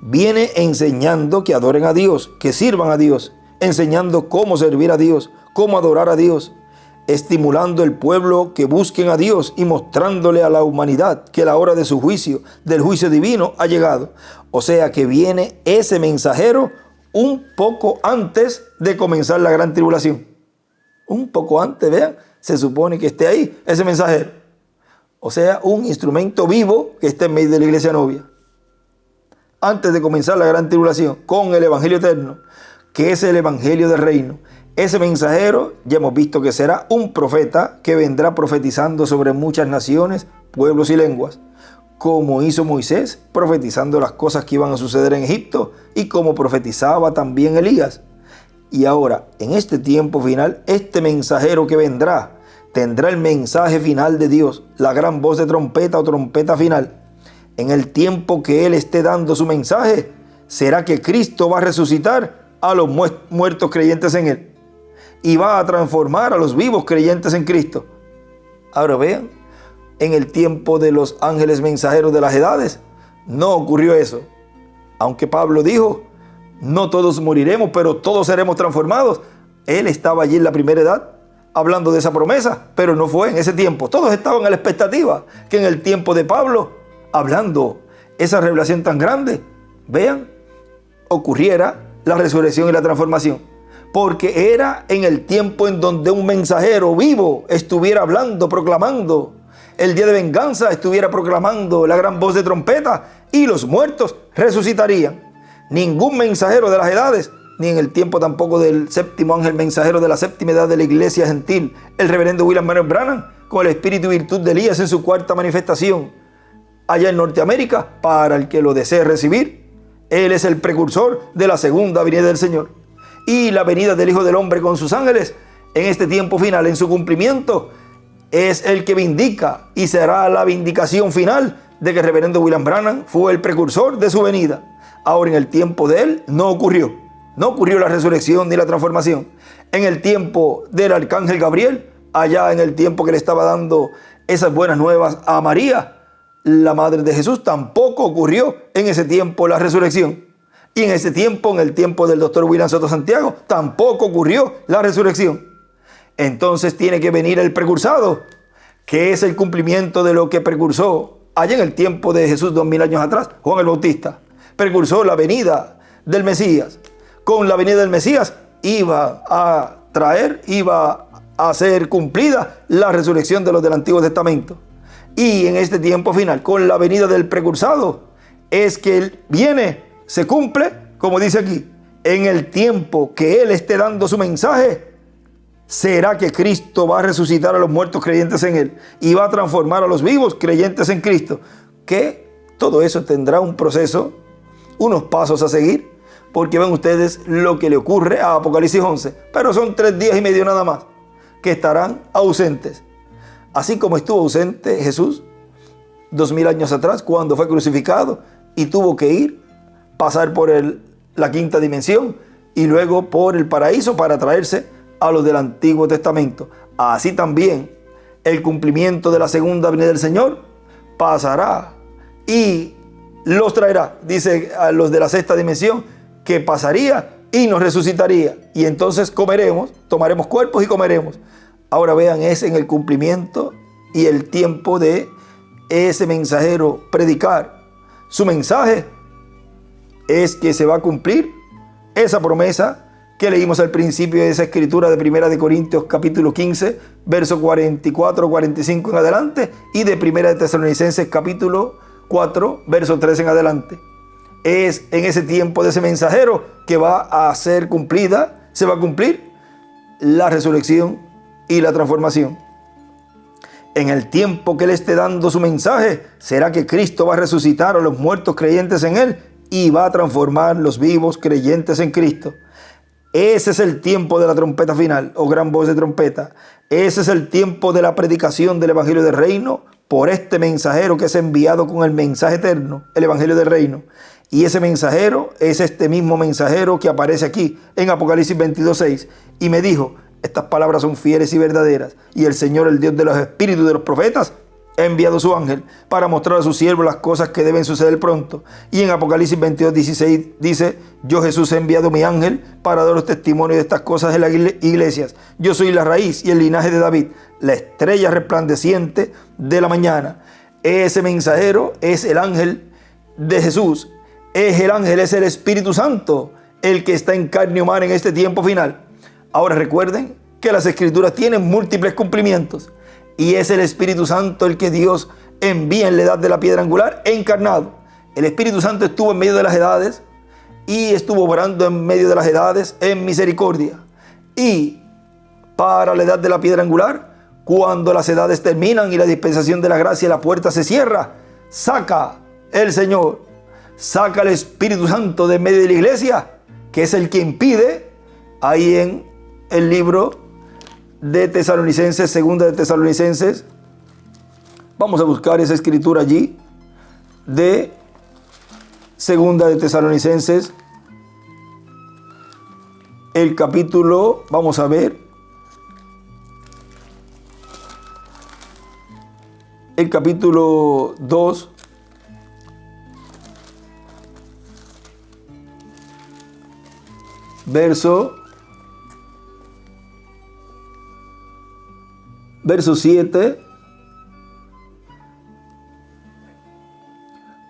Viene enseñando que adoren a Dios, que sirvan a Dios, enseñando cómo servir a Dios, cómo adorar a Dios, estimulando el pueblo que busquen a Dios y mostrándole a la humanidad que la hora de su juicio, del juicio divino, ha llegado. O sea que viene ese mensajero un poco antes de comenzar la gran tribulación. Un poco antes, vean, se supone que esté ahí ese mensajero. O sea, un instrumento vivo que esté en medio de la iglesia novia. Antes de comenzar la gran tribulación, con el Evangelio eterno, que es el Evangelio del Reino. Ese mensajero ya hemos visto que será un profeta que vendrá profetizando sobre muchas naciones, pueblos y lenguas, como hizo Moisés, profetizando las cosas que iban a suceder en Egipto y como profetizaba también Elías. Y ahora, en este tiempo final, este mensajero que vendrá, tendrá el mensaje final de Dios, la gran voz de trompeta o trompeta final. En el tiempo que Él esté dando su mensaje, será que Cristo va a resucitar a los muertos creyentes en Él. Y va a transformar a los vivos creyentes en Cristo. Ahora vean, en el tiempo de los ángeles mensajeros de las edades, no ocurrió eso. Aunque Pablo dijo, no todos moriremos, pero todos seremos transformados. Él estaba allí en la primera edad, hablando de esa promesa, pero no fue en ese tiempo. Todos estaban a la expectativa que en el tiempo de Pablo, hablando esa revelación tan grande, vean, ocurriera la resurrección y la transformación. Porque era en el tiempo en donde un mensajero vivo estuviera hablando, proclamando el día de venganza, estuviera proclamando la gran voz de trompeta y los muertos resucitarían. Ningún mensajero de las edades, ni en el tiempo tampoco del séptimo ángel mensajero de la séptima edad de la iglesia gentil, el reverendo William Branham, con el espíritu y virtud de Elías en su cuarta manifestación, allá en Norteamérica, para el que lo desee recibir. Él es el precursor de la segunda venida del Señor. Y la venida del Hijo del Hombre con sus ángeles en este tiempo final, en su cumplimiento, es el que vindica y será la vindicación final de que el reverendo William Branham fue el precursor de su venida. Ahora, en el tiempo de él no ocurrió la resurrección ni la transformación. En el tiempo del arcángel Gabriel, allá en el tiempo que le estaba dando esas buenas nuevas a María, la madre de Jesús, tampoco ocurrió en ese tiempo la resurrección. Y en ese tiempo, en el tiempo del doctor William Soto Santiago, tampoco ocurrió la resurrección. Entonces tiene que venir el precursado, que es el cumplimiento de lo que precursó allá en el tiempo de Jesús 2000 años atrás, Juan el Bautista. Precursó la venida del Mesías. Con la venida del Mesías iba a ser cumplida la resurrección de los del Antiguo Testamento. Y en este tiempo final, con la venida del precursado, es que él viene, se cumple, como dice aquí, en el tiempo que él esté dando su mensaje, será que Cristo va a resucitar a los muertos creyentes en él y va a transformar a los vivos creyentes en Cristo. Que todo eso tendrá un proceso, unos pasos a seguir, porque ven ustedes lo que le ocurre a Apocalipsis 11. Pero son 3 días y medio nada más que estarán ausentes. Así como estuvo ausente Jesús 2000 años atrás cuando fue crucificado y tuvo que ir, pasar por la quinta dimensión y luego por el paraíso para traerse a los del Antiguo Testamento. Así también el cumplimiento de la segunda venida del Señor pasará y los traerá, dice a los de la sexta dimensión, que pasaría y nos resucitaría. Y entonces comeremos, tomaremos cuerpos y comeremos. Ahora vean, es en el cumplimiento y el tiempo de ese mensajero predicar. Su mensaje es que se va a cumplir esa promesa que leímos al principio de esa escritura de 1 de Corintios capítulo 15, verso 44, 45 en adelante, y de 1 de Tesalonicenses capítulo 4, verso 3 en adelante. Es en ese tiempo de ese mensajero que va a ser cumplida, se va a cumplir la resurrección y la transformación. En el tiempo que él esté dando su mensaje, será que Cristo va a resucitar a los muertos creyentes en él y va a transformar los vivos creyentes en Cristo. Ese es el tiempo de la trompeta final o gran voz de trompeta. Ese es el tiempo de la predicación del Evangelio del Reino por este mensajero que es enviado con el mensaje eterno, el Evangelio del Reino. Y ese mensajero es este mismo mensajero que aparece aquí en Apocalipsis 22:6. Y me dijo: estas palabras son fieles y verdaderas. Y el Señor, el Dios de los espíritus de los profetas, ha enviado su ángel para mostrar a sus siervos las cosas que deben suceder pronto. Y en Apocalipsis 22:16 dice: yo, Jesús, he enviado mi ángel para daros testimonio de estas cosas en las iglesias. Yo soy la raíz y el linaje de David, la estrella resplandeciente de la mañana. Ese mensajero es el ángel de Jesús. Es el ángel, es el Espíritu Santo, el que está en carne humana en este tiempo final. Ahora recuerden que las Escrituras tienen múltiples cumplimientos. Y es el Espíritu Santo el que Dios envía en la edad de la piedra angular encarnado. El Espíritu Santo estuvo en medio de las edades y estuvo obrando en medio de las edades en misericordia. Y para la edad de la piedra angular, cuando las edades terminan y la dispensación de la gracia y la puerta se cierra, saca el Señor, saca el Espíritu Santo de medio de la iglesia, que es el que impide, ahí en el libro de Tesalonicenses, segunda de Tesalonicenses, vamos a buscar esa escritura allí, de segunda de Tesalonicenses, el capítulo, vamos a ver, el capítulo 2, verso 7,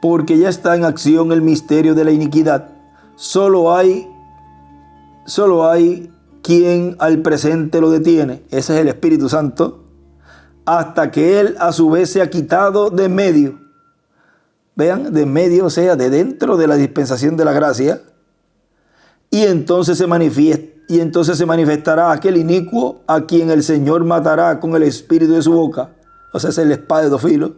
porque ya está en acción el misterio de la iniquidad. Solo hay quien al presente lo detiene. Ese es el Espíritu Santo, hasta que Él a su vez se ha quitado de en medio. Vean, de en medio, o sea, de dentro de la dispensación de la gracia. Y entonces se manifestará aquel inicuo a quien el Señor matará con el espíritu de su boca, o sea, es el espada de dos filos,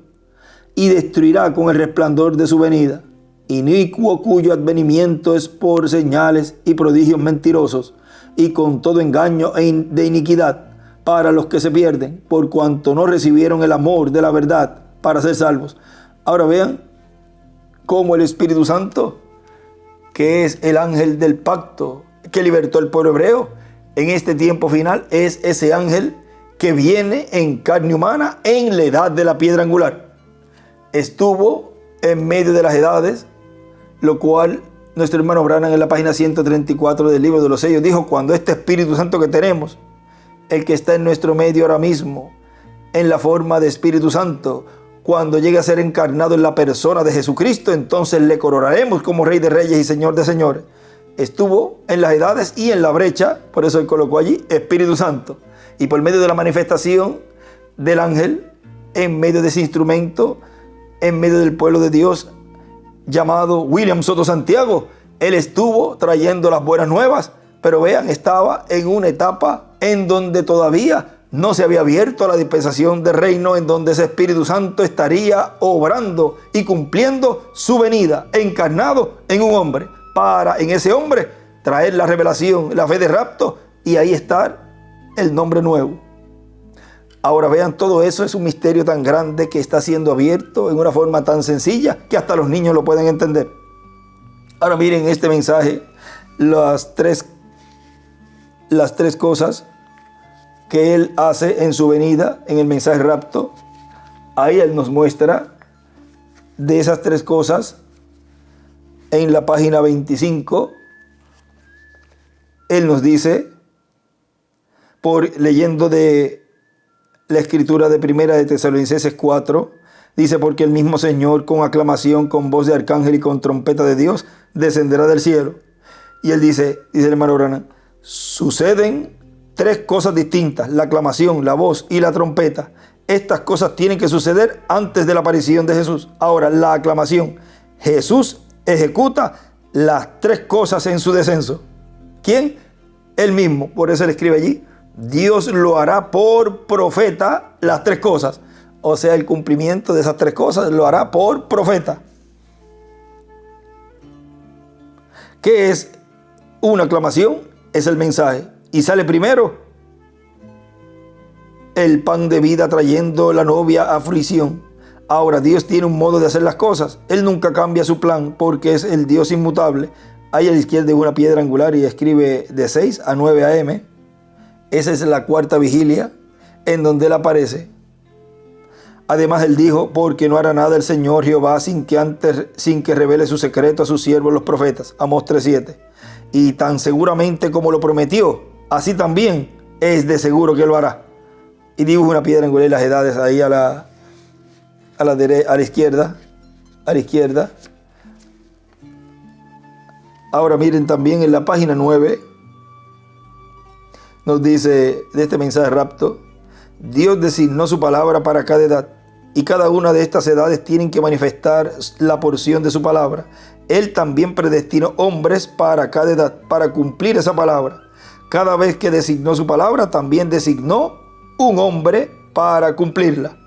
y destruirá con el resplandor de su venida. Inicuo cuyo advenimiento es por señales y prodigios mentirosos, y con todo engaño de iniquidad para los que se pierden, por cuanto no recibieron el amor de la verdad para ser salvos. Ahora vean cómo el Espíritu Santo, que es el ángel del pacto que libertó al pueblo hebreo, en este tiempo final es ese ángel que viene en carne humana en la edad de la piedra angular. Estuvo en medio de las edades, lo cual nuestro hermano Branham en la página 134 del libro de los sellos dijo: cuando este Espíritu Santo que tenemos, el que está en nuestro medio ahora mismo, en la forma de Espíritu Santo, cuando llegue a ser encarnado en la persona de Jesucristo, entonces le coronaremos como Rey de Reyes y Señor de Señores. Estuvo en las edades y en la brecha, por eso él colocó allí Espíritu Santo. Y por medio de la manifestación del ángel, en medio de ese instrumento, en medio del pueblo de Dios, llamado William Soto Santiago, él estuvo trayendo las buenas nuevas, pero vean, estaba en una etapa en donde todavía no se había abierto a la dispensación del reino, en donde ese Espíritu Santo estaría obrando y cumpliendo su venida, encarnado en un hombre, para en ese hombre traer la revelación, la fe de rapto, y ahí estar el nombre nuevo. Ahora vean, todo eso es un misterio tan grande que está siendo abierto en una forma tan sencilla que hasta los niños lo pueden entender. Ahora miren este mensaje, las tres cosas que él hace en su venida, en el mensaje rapto. Ahí él nos muestra de esas tres cosas en la página 25. Él nos dice, leyendo de la escritura de primera de Tesalonicenses 4, dice: porque el mismo Señor, con aclamación, con voz de arcángel y con trompeta de Dios, descenderá del cielo. Y él dice el hermano Branham, suceden tres cosas distintas: la aclamación, la voz y la trompeta. Estas cosas tienen que suceder antes de la aparición de Jesús. Ahora, la aclamación. Jesús ejecuta las tres cosas en su descenso. ¿Quién? Él mismo. Por eso él escribe allí: Dios lo hará por profeta las tres cosas. O sea, el cumplimiento de esas tres cosas lo hará por profeta. ¿Qué es una aclamación? Es el mensaje. Y sale primero el pan de vida trayendo la novia a fruición. Ahora, Dios tiene un modo de hacer las cosas. Él nunca cambia su plan porque es el Dios inmutable. Ahí a la izquierda una piedra angular y escribe de 6 a 9 a.m. Esa es la cuarta vigilia en donde él aparece. Además, él dijo: porque no hará nada el Señor Jehová sin que revele su secreto a sus siervos los profetas. Amós 3:7. Y tan seguramente como lo prometió, así también es de seguro que lo hará. Y dibuja una piedra angular y las edades ahí a la izquierda. Ahora miren también en la página 9, nos dice de este mensaje rapto: Dios designó su palabra para cada edad, y cada una de estas edades tienen que manifestar la porción de su palabra. Él también predestinó hombres para cada edad, para cumplir esa palabra. Cada vez que designó su palabra, también designó un hombre para cumplirla.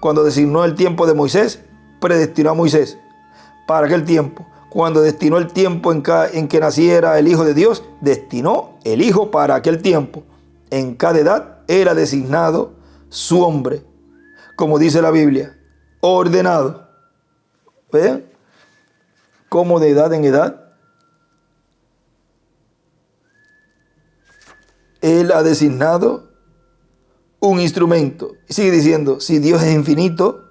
Cuando designó el tiempo de Moisés, predestinó a Moisés para aquel tiempo. Cuando destinó el tiempo en que naciera el Hijo de Dios, destinó el Hijo para aquel tiempo. En cada edad era designado su hombre, como dice la Biblia, ordenado. ¿Ven? Como de edad en edad, Él ha designado un instrumento. Y sigue diciendo: si Dios es infinito,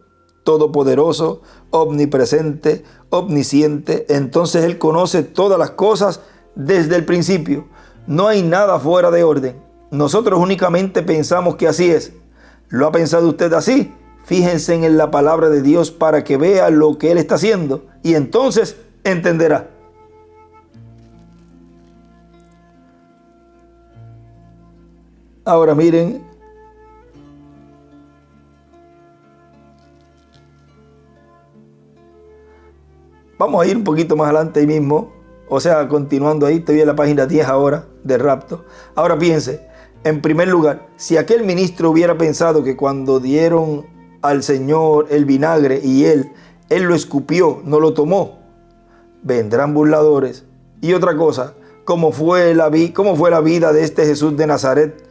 todopoderoso, omnipresente, omnisciente, entonces Él conoce todas las cosas desde el principio. No hay nada fuera de orden. Nosotros únicamente pensamos que así es. ¿Lo ha pensado usted así? Fíjense en la palabra de Dios para que vea lo que Él está haciendo y entonces entenderá. Ahora miren, vamos a ir un poquito más adelante ahí mismo, o sea, continuando ahí, estoy en la página 10 ahora del rapto. Ahora piense, en primer lugar, si aquel ministro hubiera pensado que cuando dieron al Señor el vinagre y él lo escupió, no lo tomó, vendrán burladores. Y otra cosa, cómo fue la vida de este Jesús de Nazaret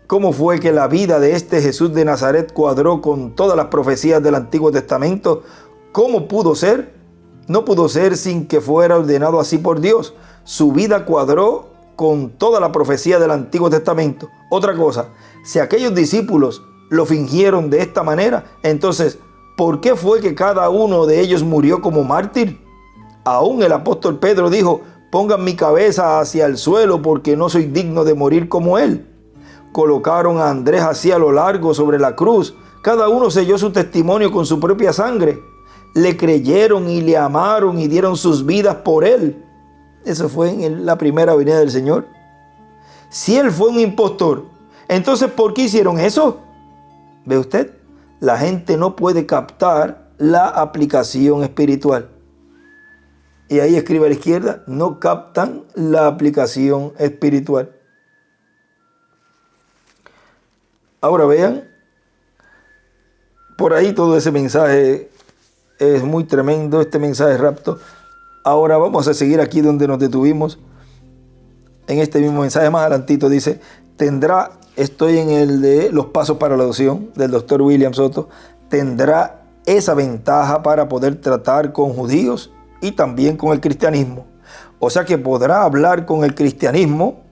cómo fue que la vida de este Jesús de Nazaret cuadró con todas las profecías del Antiguo Testamento. ¿Cómo pudo ser? No pudo ser sin que fuera ordenado así por Dios. Su vida cuadró con toda la profecía del Antiguo Testamento. Otra cosa, si aquellos discípulos lo fingieron de esta manera, entonces, ¿por qué fue que cada uno de ellos murió como mártir? Aún el apóstol Pedro dijo: pongan mi cabeza hacia el suelo porque no soy digno de morir como él. Colocaron a Andrés así a lo largo sobre la cruz. Cada uno selló su testimonio con su propia sangre. Le creyeron y le amaron y dieron sus vidas por él. Eso fue en la primera venida del Señor. Si él fue un impostor, entonces ¿por qué hicieron eso? ¿Ve usted? La gente no puede captar la aplicación espiritual. Y ahí escribe a la izquierda: no captan la aplicación espiritual. Ahora vean, por ahí todo ese mensaje es muy tremendo, este mensaje de rapto. Ahora vamos a seguir aquí donde nos detuvimos. En este mismo mensaje más adelantito dice: estoy en el de los pasos para la adopción del Dr. William Soto. Tendrá esa ventaja para poder tratar con judíos y también con el cristianismo. O sea que podrá hablar con el cristianismo,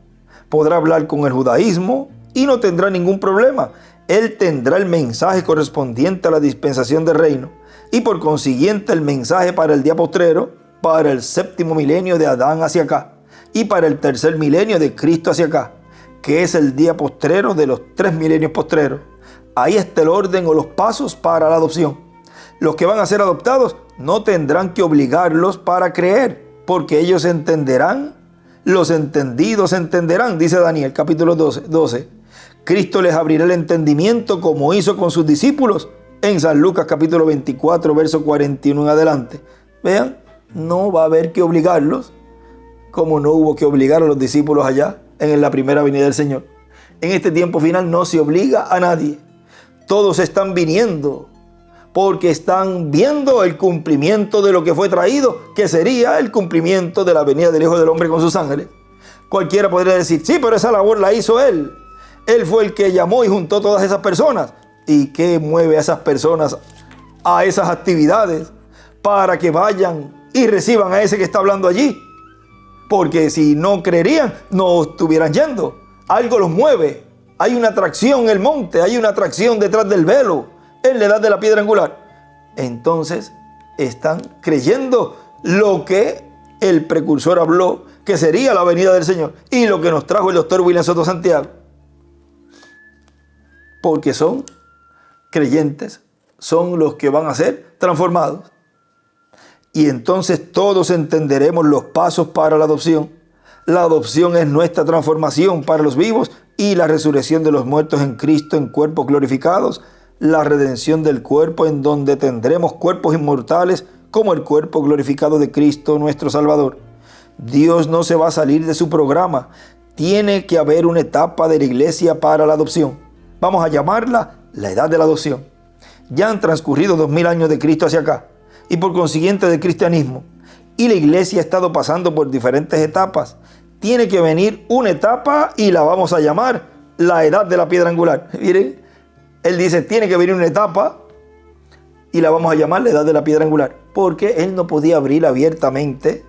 podrá hablar con el judaísmo y no tendrá ningún problema. Él tendrá el mensaje correspondiente a la dispensación del reino y por consiguiente el mensaje para el día postrero, para el 7º milenio de Adán hacia acá y para el 3er milenio de Cristo hacia acá, que es el día postrero de los 3 milenios postreros. Ahí está el orden o los pasos para la adopción. Los que van a ser adoptados no tendrán que obligarlos para creer, porque ellos entenderán, los entendidos entenderán, dice Daniel capítulo 12. Cristo les abrirá el entendimiento como hizo con sus discípulos en San Lucas capítulo 24, verso 41 en adelante. Vean, no va a haber que obligarlos, como no hubo que obligar a los discípulos allá en la primera venida del Señor. En este tiempo final no se obliga a nadie. Todos están viniendo porque están viendo el cumplimiento de lo que fue traído, que sería el cumplimiento de la venida del Hijo del Hombre con sus ángeles. Cualquiera podría decir: sí, pero esa labor la hizo Él. Él fue el que llamó y juntó todas esas personas. ¿Y qué mueve a esas personas a esas actividades para que vayan y reciban a ese que está hablando allí? Porque si no creerían, no estuvieran yendo. Algo los mueve. Hay una atracción en el monte, hay una atracción detrás del velo, en la edad de la piedra angular. Entonces están creyendo lo que el precursor habló, que sería la venida del Señor, y lo que nos trajo el Dr. William Soto Santiago. Porque son creyentes, son los que van a ser transformados. Y entonces todos entenderemos los pasos para la adopción. La adopción es nuestra transformación para los vivos y la resurrección de los muertos en Cristo en cuerpos glorificados, la redención del cuerpo en donde tendremos cuerpos inmortales como el cuerpo glorificado de Cristo nuestro Salvador. Dios no se va a salir de su programa. Tiene que haber una etapa de la iglesia para la adopción. Vamos a llamarla la edad de la adopción. Ya han transcurrido 2000 años de Cristo hacia acá y por consiguiente del cristianismo. Y la iglesia ha estado pasando por diferentes etapas. Tiene que venir una etapa y la vamos a llamar la edad de la piedra angular. Miren, él dice: tiene que venir una etapa y la vamos a llamar la edad de la piedra angular. Porque él no podía abrir abiertamente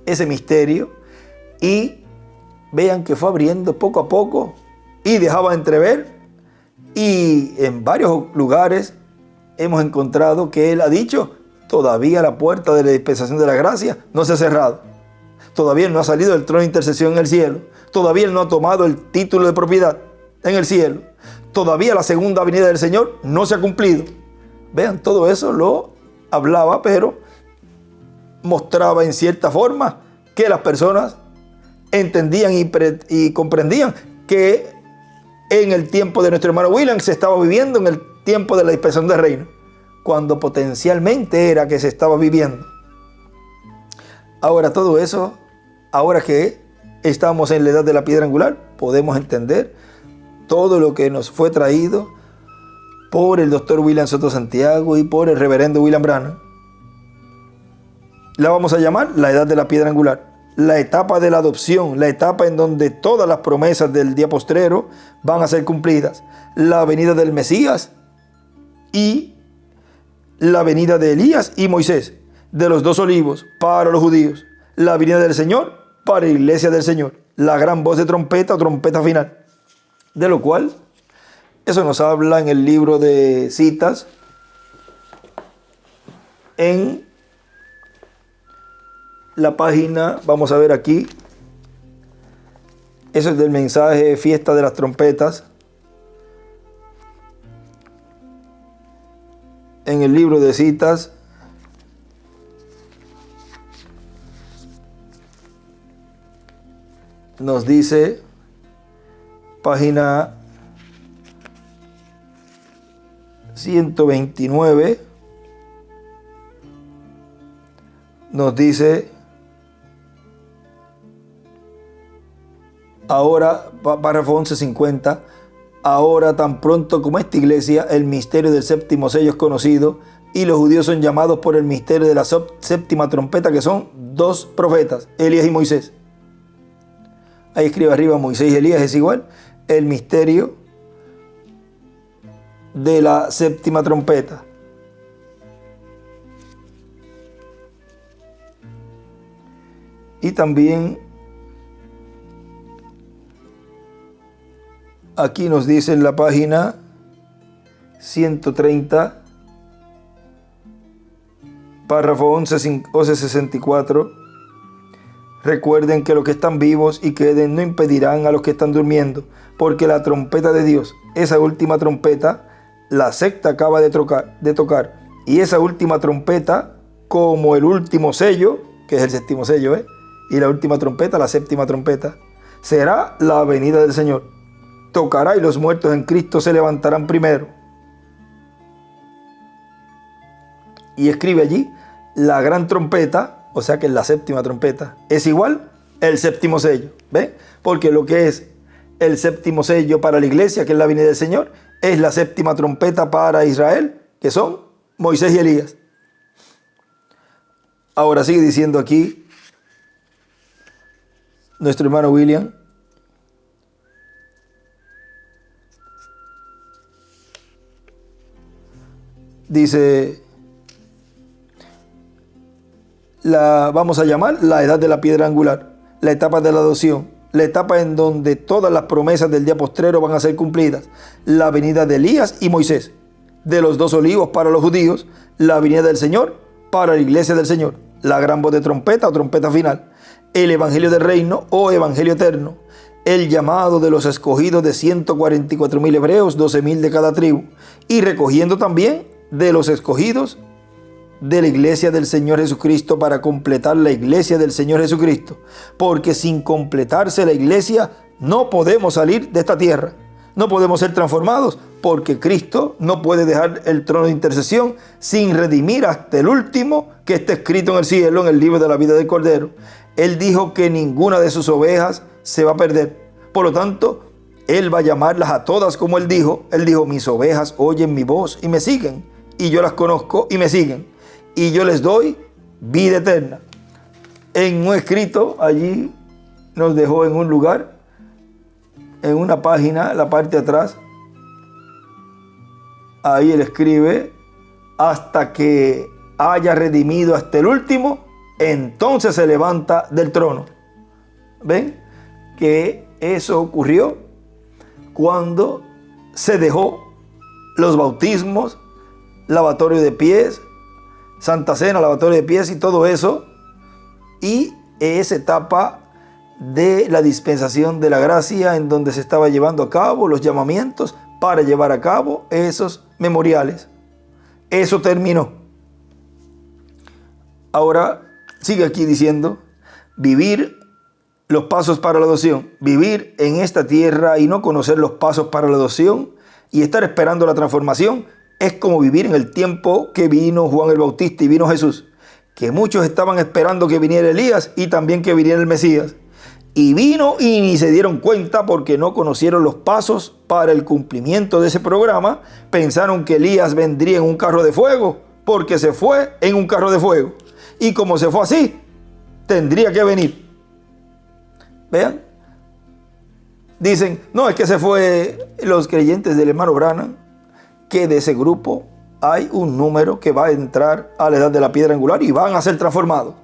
ese misterio. Y vean que fue abriendo poco a poco y dejaba entrever. Y en varios lugares hemos encontrado que él ha dicho: todavía la puerta de la dispensación de la gracia no se ha cerrado. Todavía él no ha salido del trono de intercesión en el cielo. Todavía él no ha tomado el título de propiedad en el cielo. Todavía la segunda venida del Señor no se ha cumplido. Vean, todo eso lo hablaba, pero mostraba en cierta forma que las personas entendían y comprendían que en el tiempo de nuestro hermano William se estaba viviendo en el tiempo de la dispensación del reino, cuando potencialmente era que se estaba viviendo. Ahora todo eso, ahora que estamos en la edad de la piedra angular, podemos entender todo lo que nos fue traído por el Dr. William Soto Santiago y por el reverendo William Branham. La vamos a llamar la edad de la piedra angular. La etapa de la adopción, la etapa en donde todas las promesas del día postrero van a ser cumplidas. La venida del Mesías y la venida de Elías y Moisés, de los dos olivos para los judíos. La venida del Señor para la iglesia del Señor. La gran voz de trompeta o trompeta final. De lo cual, eso nos habla en el libro de Citas, en la página, vamos a ver aquí, eso es del mensaje Fiesta de las Trompetas, en el libro de Citas, nos dice, página 129, nos dice, ahora, párrafo 1150, ahora tan pronto como esta iglesia, el misterio del séptimo sello es conocido y los judíos son llamados por el misterio de la séptima trompeta, que son dos profetas, Elías y Moisés. Ahí escribe arriba, Moisés y Elías es igual, el misterio de la séptima trompeta. Y también aquí nos dice en la página 130, párrafo 1164, recuerden que los que están vivos y queden no impedirán a los que están durmiendo, porque la trompeta de Dios, esa última trompeta, la sexta acaba de tocar, y esa última trompeta, como el último sello, que es el séptimo sello, y la última trompeta, la séptima trompeta, será la venida del Señor. Tocará y los muertos en Cristo se levantarán primero. Y escribe allí, la gran trompeta, o sea que es la séptima trompeta, es igual el séptimo sello. ¿Ve? Porque lo que es el séptimo sello para la iglesia, que es la venida del Señor, es la séptima trompeta para Israel, que son Moisés y Elías. Ahora sigue diciendo aquí nuestro hermano William. Dice, vamos a llamar la edad de la piedra angular, la etapa de la adopción, la etapa en donde todas las promesas del día postrero van a ser cumplidas, la venida de Elías y Moisés, de los dos olivos para los judíos, la venida del Señor para la iglesia del Señor, la gran voz de trompeta o trompeta final, el evangelio del reino o evangelio eterno, el llamado de los escogidos de 144,000 hebreos, 12,000 de cada tribu, y recogiendo también de los escogidos de la iglesia del Señor Jesucristo para completar la iglesia del Señor Jesucristo, porque sin completarse la iglesia no podemos salir de esta tierra, no podemos ser transformados, porque Cristo no puede dejar el trono de intercesión sin redimir hasta el último que está escrito en el cielo, en el libro de la vida del Cordero. Él dijo que ninguna de sus ovejas se va a perder, por lo tanto Él va a llamarlas a todas como Él dijo, mis ovejas oyen mi voz y me siguen, y yo las conozco y me siguen, y yo les doy vida eterna. En un escrito allí nos dejó en un lugar, en una página, la parte de atrás, ahí él escribe, hasta que haya redimido hasta el último, entonces se levanta del trono. ¿Ven? Que eso ocurrió cuando se dejó los bautismos, lavatorio de pies, Santa Cena, lavatorio de pies y todo eso, y esa etapa de la dispensación de la gracia en donde se estaba llevando a cabo los llamamientos para llevar a cabo esos memoriales. Eso terminó. Ahora sigue aquí diciendo, vivir los pasos para la adopción, vivir en esta tierra y no conocer los pasos para la adopción y estar esperando la transformación es como vivir en el tiempo que vino Juan el Bautista y vino Jesús, que muchos estaban esperando que viniera Elías y también que viniera el Mesías. Y vino y ni se dieron cuenta porque no conocieron los pasos para el cumplimiento de ese programa. Pensaron que Elías vendría en un carro de fuego porque se fue en un carro de fuego. Y como se fue así, tendría que venir. Vean. Dicen, no, es que se fue los creyentes del hermano Branham, que de ese grupo hay un número que va a entrar a la edad de la piedra angular y van a ser transformados.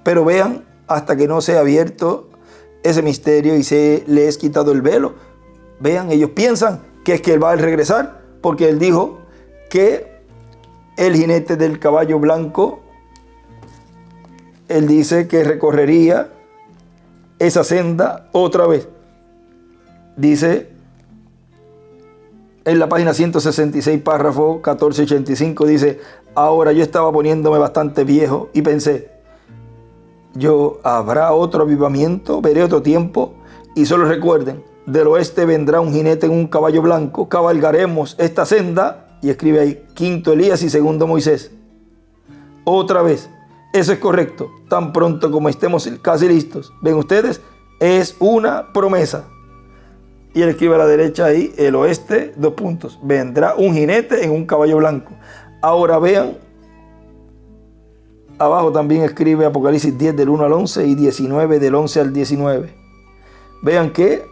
Pero vean, hasta que no sea abierto ese misterio y se le es quitado el velo, vean, ellos piensan que es que él va a regresar, porque él dijo que el jinete del caballo blanco, él dice que recorrería esa senda otra vez. Dice en la página 166, párrafo 1485, dice: ahora yo estaba poniéndome bastante viejo y pensé, habrá otro avivamiento, veré otro tiempo, y solo recuerden, del oeste vendrá un jinete en un caballo blanco, cabalgaremos esta senda, y escribe ahí, quinto Elías y segundo Moisés. Otra vez, eso es correcto, tan pronto como estemos casi listos. Ven ustedes, es una promesa. Y él escribe a la derecha ahí, el oeste, 2 puntos. Vendrá un jinete en un caballo blanco. Ahora vean, abajo también escribe Apocalipsis 10 del 1 al 11 y 19 del 11 al 19. Vean que,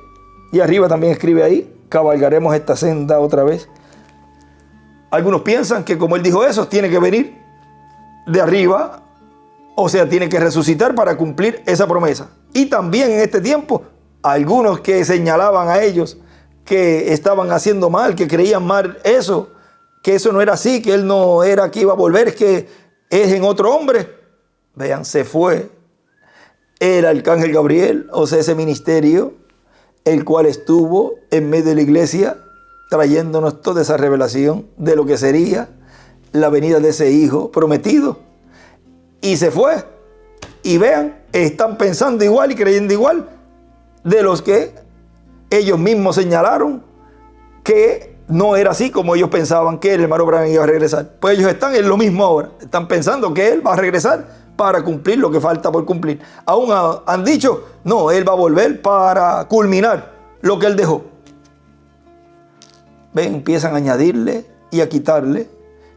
y arriba también escribe ahí, cabalgaremos esta senda otra vez. Algunos piensan que como él dijo eso, tiene que venir de arriba, o sea, tiene que resucitar para cumplir esa promesa. Y también en este tiempo, algunos que señalaban a ellos que estaban haciendo mal, que creían mal eso, que eso no era así, que él no era que iba a volver, es que es en otro hombre. Vean, se fue el arcángel Gabriel, o sea, ese ministerio, el cual estuvo en medio de la iglesia, trayéndonos toda esa revelación de lo que sería la venida de ese hijo prometido. Y se fue. Y vean, están pensando igual y creyendo igual de los que ellos mismos señalaron que no era así como ellos pensaban que el hermano Branham iba a regresar. Pues ellos están en lo mismo ahora. Están pensando que él va a regresar para cumplir lo que falta por cumplir. Aún han dicho, no, él va a volver para culminar lo que él dejó. Ven, empiezan a añadirle y a quitarle.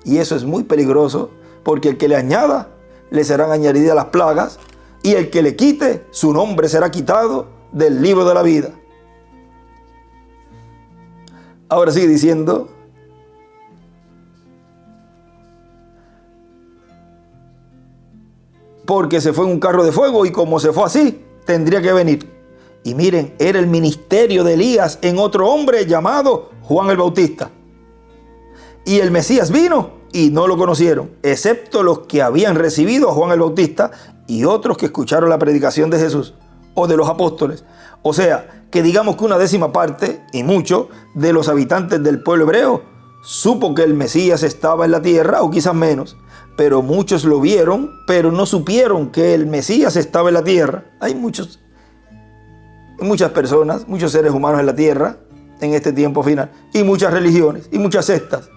Y eso es muy peligroso, porque el que le añada, le serán añadidas las plagas. Y el que le quite, su nombre será quitado del libro de la vida. Ahora sigue diciendo, porque se fue en un carro de fuego y como se fue así, tendría que venir. Y miren, era el ministerio de Elías en otro hombre llamado Juan el Bautista. Y el Mesías vino y no lo conocieron, excepto los que habían recibido a Juan el Bautista y otros que escucharon la predicación de Jesús o de los apóstoles. O sea, que digamos que una 10ª parte, y mucho, de los habitantes del pueblo hebreo supo que el Mesías estaba en la tierra, o quizás menos, pero muchos lo vieron, pero no supieron que el Mesías estaba en la tierra. Hay muchas personas, muchos seres humanos en la tierra en este tiempo final, y muchas religiones, y muchas sectas.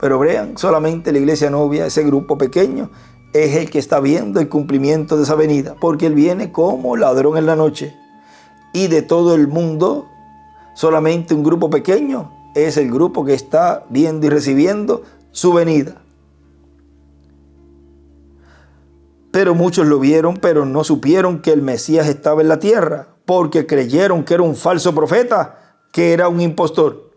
Pero vean, solamente la iglesia novia, ese grupo pequeño, es el que está viendo el cumplimiento de esa venida, porque él viene como ladrón en la noche. Y de todo el mundo, solamente un grupo pequeño es el grupo que está viendo y recibiendo su venida. Pero muchos lo vieron, pero no supieron que el Mesías estaba en la tierra, porque creyeron que era un falso profeta, que era un impostor,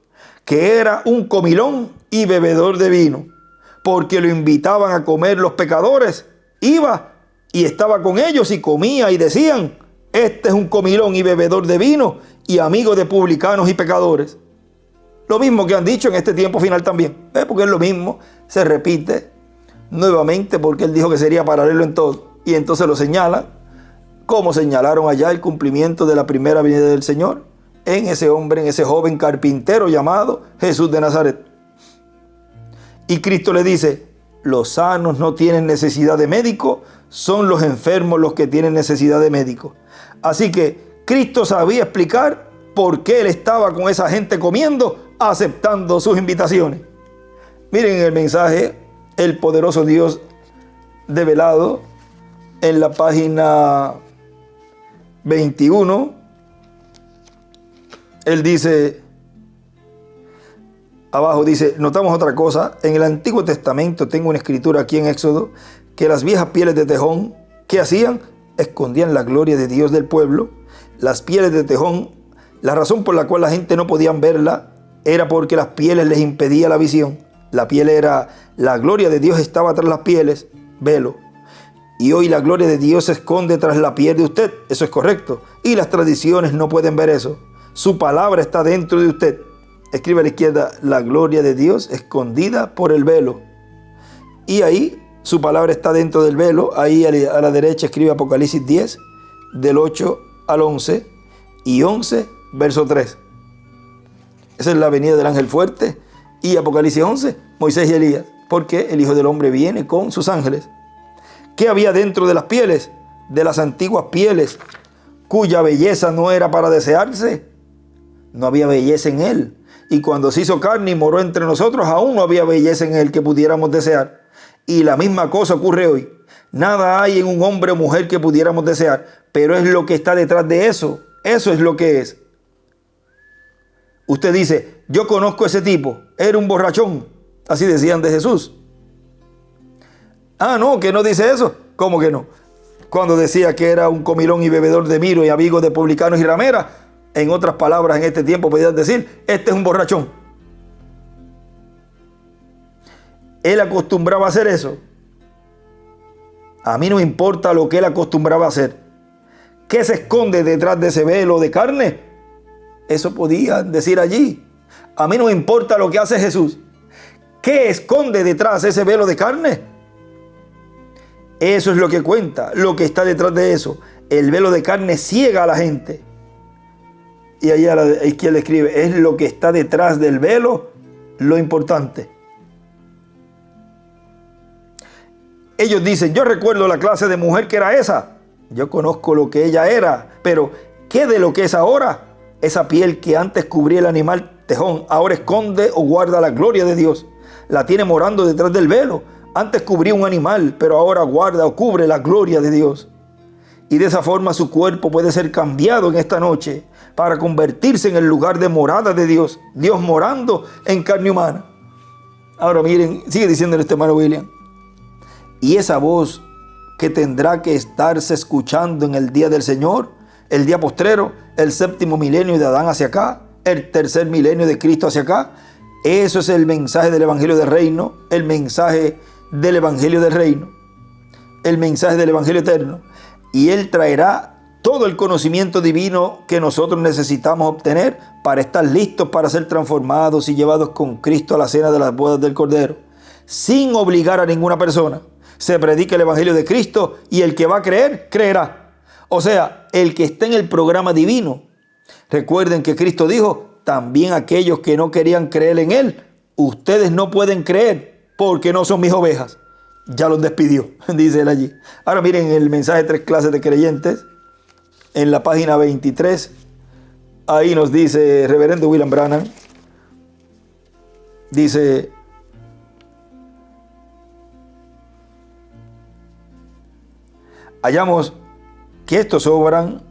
que era un comilón y bebedor de vino, porque lo invitaban a comer los pecadores. Iba y estaba con ellos y comía y decían, este es un comilón y bebedor de vino y amigo de publicanos y pecadores. Lo mismo que han dicho en este tiempo final también. Porque es lo mismo, se repite nuevamente, porque él dijo que sería paralelo en todo. Y entonces lo señalan, como señalaron allá el cumplimiento de la primera venida del Señor, en ese hombre, en ese joven carpintero llamado Jesús de Nazaret. Y Cristo le dice, los sanos no tienen necesidad de médico, son los enfermos los que tienen necesidad de médico. Así que Cristo sabía explicar por qué él estaba con esa gente comiendo, aceptando sus invitaciones. Miren el mensaje, el poderoso Dios develado, en la página 21. Él dice, abajo dice, notamos otra cosa. En el Antiguo Testamento, tengo una escritura aquí en Éxodo, que las viejas pieles de tejón, ¿qué hacían? Escondían la gloria de Dios del pueblo. Las pieles de tejón, la razón por la cual la gente no podía verla era porque las pieles les impedía la visión. La piel era, la gloria de Dios estaba tras las pieles, velo. Y hoy la gloria de Dios se esconde tras la piel de usted, eso es correcto. Y las tradiciones no pueden ver eso. Su palabra está dentro de usted. Escribe a la izquierda, la gloria de Dios escondida por el velo. Y ahí su palabra está dentro del velo. Ahí a la derecha escribe Apocalipsis 10, del 8 al 11 y 11, verso 3. Esa es la venida del ángel fuerte. Y Apocalipsis 11, Moisés y Elías. Porque el Hijo del Hombre viene con sus ángeles. ¿Qué había dentro de las pieles? De las antiguas pieles, cuya belleza no era para desearse. No había belleza en él. Y cuando se hizo carne y moró entre nosotros, aún no había belleza en él que pudiéramos desear. Y la misma cosa ocurre hoy. Nada hay en un hombre o mujer que pudiéramos desear, pero es lo que está detrás de eso. Eso es lo que es. Usted dice, yo conozco a ese tipo, era un borrachón. Así decían de Jesús. Ah, no, que no dice eso. ¿Cómo que no? Cuando decía que era un comilón y bebedor de vino y amigo de publicanos y rameras, en otras palabras, en este tiempo podían decir, este es un borrachón. Él acostumbraba a hacer eso. A mí no me importa lo que él acostumbraba a hacer. ¿Qué se esconde detrás de ese velo de carne? Eso podían decir allí. A mí no me importa lo que hace Jesús. ¿Qué esconde detrás de ese velo de carne? Eso es lo que cuenta, lo que está detrás de eso. El velo de carne ciega a la gente. Y allá a la izquierda escribe, es lo que está detrás del velo lo importante. Ellos dicen, yo recuerdo la clase de mujer que era esa. Yo conozco lo que ella era, pero ¿qué de lo que es ahora? Esa piel que antes cubría el animal tejón, ahora esconde o guarda la gloria de Dios. La tiene morando detrás del velo. Antes cubría un animal, pero ahora guarda o cubre la gloria de Dios. Y de esa forma su cuerpo puede ser cambiado en esta noche para convertirse en el lugar de morada de Dios. Dios morando en carne humana. Ahora miren, sigue diciendo este hermano William. Y esa voz que tendrá que estarse escuchando en el día del Señor, el día postrero, el séptimo milenio de Adán hacia acá, el tercer milenio de Cristo hacia acá. Eso es el mensaje del Evangelio del Reino, el mensaje del Evangelio del Reino, el mensaje del Evangelio eterno. Y Él traerá todo el conocimiento divino que nosotros necesitamos obtener para estar listos para ser transformados y llevados con Cristo a la cena de las bodas del Cordero, sin obligar a ninguna persona. Se predica el Evangelio de Cristo y el que va a creer, creerá. O sea, el que está en el programa divino. Recuerden que Cristo dijo, también aquellos que no querían creer en Él, ustedes no pueden creer porque no son mis ovejas. Ya los despidió, dice Él allí. Ahora miren el mensaje de 3 clases de creyentes, en la página 23, ahí nos dice Reverendo William Branham, dice, hallamos que estos obran,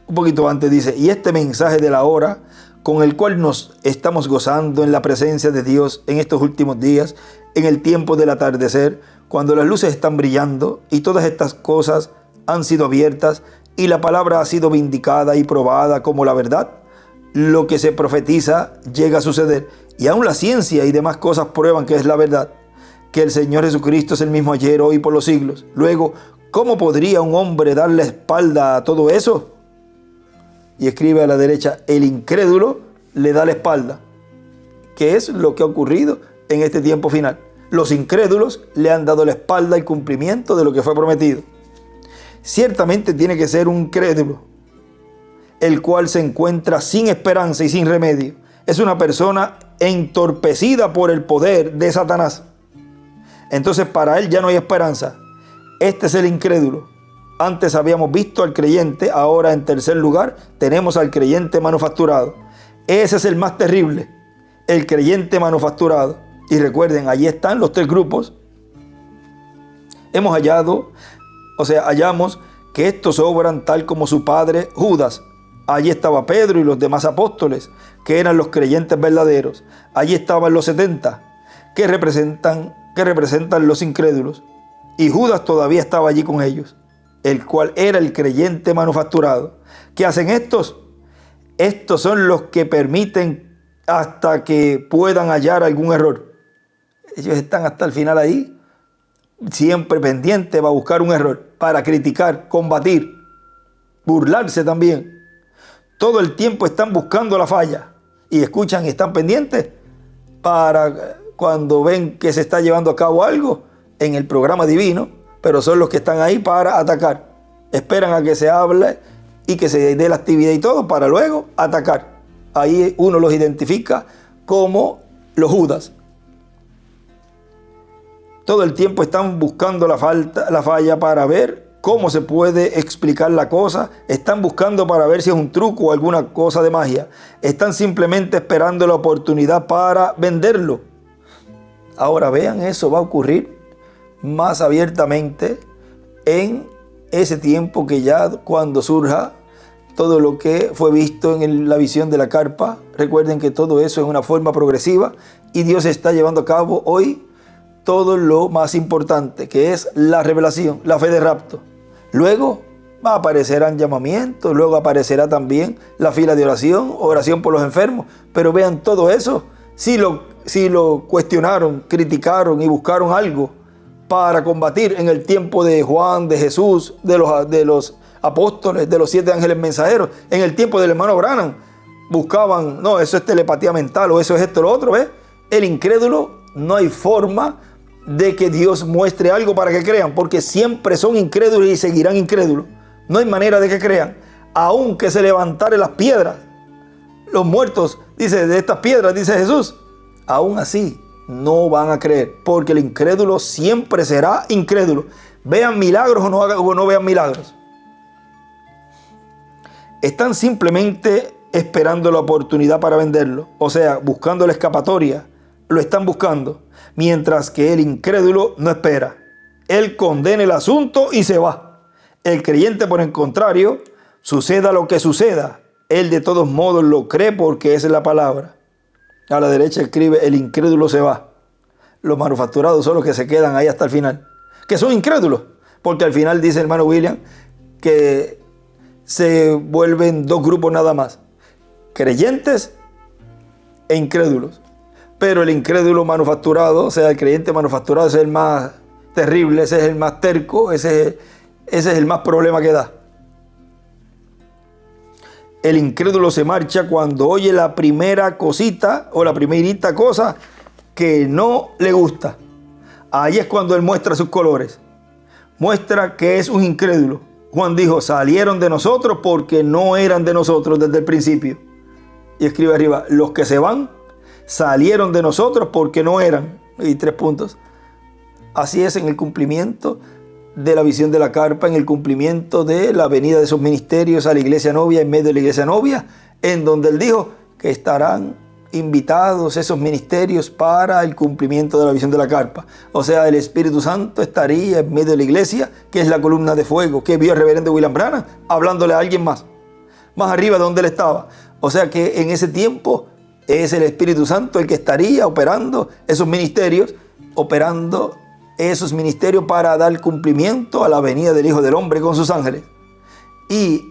un poquito antes dice, y este mensaje de la hora con el cual nos estamos gozando en la presencia de Dios en estos últimos días, en el tiempo del atardecer, cuando las luces están brillando y todas estas cosas han sido abiertas y la palabra ha sido vindicada y probada como la verdad, lo que se profetiza llega a suceder. Y aún la ciencia y demás cosas prueban que es la verdad, que el Señor Jesucristo es el mismo ayer, hoy y por los siglos. Luego, ¿cómo podría un hombre dar la espalda a todo eso? Y escribe a la derecha, el incrédulo le da la espalda. ¿Qué es lo que ha ocurrido en este tiempo final? Los incrédulos le han dado la espalda al cumplimiento de lo que fue prometido. Ciertamente tiene que ser un crédulo, el cual se encuentra sin esperanza y sin remedio. Es una persona entorpecida por el poder de Satanás. Entonces para él ya no hay esperanza. Este es el incrédulo. Antes habíamos visto al creyente, ahora en tercer lugar tenemos al creyente manufacturado. Ese es el más terrible, el creyente manufacturado. Y recuerden, allí están los 3 grupos. Hallamos que estos obran tal como su padre Judas. Allí estaba Pedro y los demás apóstoles, que eran los creyentes verdaderos. Allí estaban los 70, que representan los incrédulos. Y Judas todavía estaba allí con ellos, el cual era el creyente manufacturado. ¿Qué hacen estos? Estos son los que permiten hasta que puedan hallar algún error. Ellos están hasta el final ahí, siempre pendientes, va a buscar un error para criticar, combatir, burlarse también. Todo el tiempo están buscando la falla y escuchan y están pendientes para cuando ven que se está llevando a cabo algo en el programa divino, pero son los que están ahí para atacar. Esperan a que se hable y que se dé la actividad y todo para luego atacar. Ahí uno los identifica como los Judas. Todo el tiempo están buscando la falla para ver cómo se puede explicar la cosa. Están buscando para ver si es un truco o alguna cosa de magia. Están simplemente esperando la oportunidad para venderlo. Ahora vean, eso va a ocurrir más abiertamente en ese tiempo que ya cuando surja todo lo que fue visto en la visión de la carpa. Recuerden que todo eso es una forma progresiva y Dios está llevando a cabo hoy todo lo más importante, que es la revelación, la fe de rapto. Luego aparecerán llamamientos, luego aparecerá también la fila de oración por los enfermos. Pero vean todo eso, si lo cuestionaron, criticaron y buscaron algo para combatir en el tiempo de Juan, de Jesús, de los apóstoles, de los 7 ángeles mensajeros, en el tiempo del hermano Branham, buscaban, no, eso es telepatía mental o eso es esto, lo otro, ¿ves? El incrédulo, no hay forma de que Dios muestre algo para que crean, porque siempre son incrédulos y seguirán incrédulos. No hay manera de que crean, aunque se levantaren las piedras, los muertos, dice, de estas piedras, dice Jesús, aún así no van a creer, porque el incrédulo siempre será incrédulo. Vean milagros o no vean milagros. Están simplemente esperando la oportunidad para venderlo, o sea, buscando la escapatoria. Lo están buscando, mientras que el incrédulo no espera. Él condena el asunto y se va. El creyente, por el contrario, suceda lo que suceda, él de todos modos lo cree porque esa es la palabra. A la derecha escribe, el incrédulo se va. Los manufacturados son los que se quedan ahí hasta el final, que son incrédulos, porque al final dice el hermano William que se vuelven 2 grupos nada más, creyentes e incrédulos. Pero el incrédulo manufacturado, o sea, el creyente manufacturado, ese es el más terrible, ese es el más terco, ese es el más problema que da. El incrédulo se marcha cuando oye la primera cosita o la primerita cosa que no le gusta. Ahí es cuando él muestra sus colores. Muestra que es un incrédulo. Juan dijo, salieron de nosotros porque no eran de nosotros desde el principio. Y escribe arriba, los que se van salieron de nosotros porque no eran. Y 3 puntos. Así es en el cumplimiento de la visión de la carpa, en el cumplimiento de la venida de esos ministerios a la iglesia novia, en medio de la iglesia novia, en donde él dijo que estarán invitados esos ministerios para el cumplimiento de la visión de la carpa. O sea, el Espíritu Santo estaría en medio de la iglesia, que es la columna de fuego que vio el reverendo William Branham, hablándole a alguien más arriba de donde él estaba. O sea que en ese tiempo es el Espíritu Santo el que estaría operando esos ministerios, para dar cumplimiento a la venida del Hijo del Hombre con sus ángeles. Y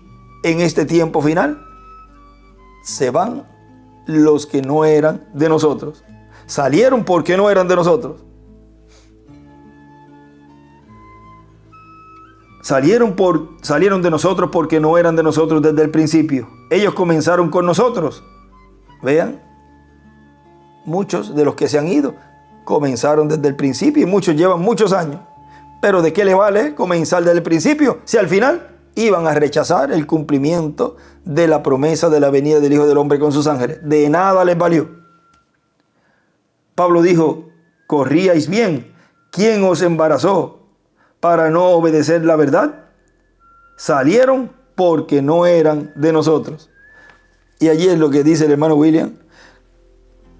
en este tiempo final se van los que no eran de nosotros. Salieron porque no eran de nosotros. Salieron de nosotros porque no eran de nosotros desde el principio. Ellos comenzaron con nosotros. Vean, muchos de los que se han ido comenzaron desde el principio y muchos llevan muchos años. Pero ¿de qué le vale comenzar desde el principio si al final iban a rechazar el cumplimiento de la promesa de la venida del Hijo del Hombre con sus ángeles? De nada les valió. Pablo dijo, corríais bien. ¿Quién os embarazó para no obedecer la verdad? Salieron porque no eran de nosotros. Y allí es lo que dice el hermano William.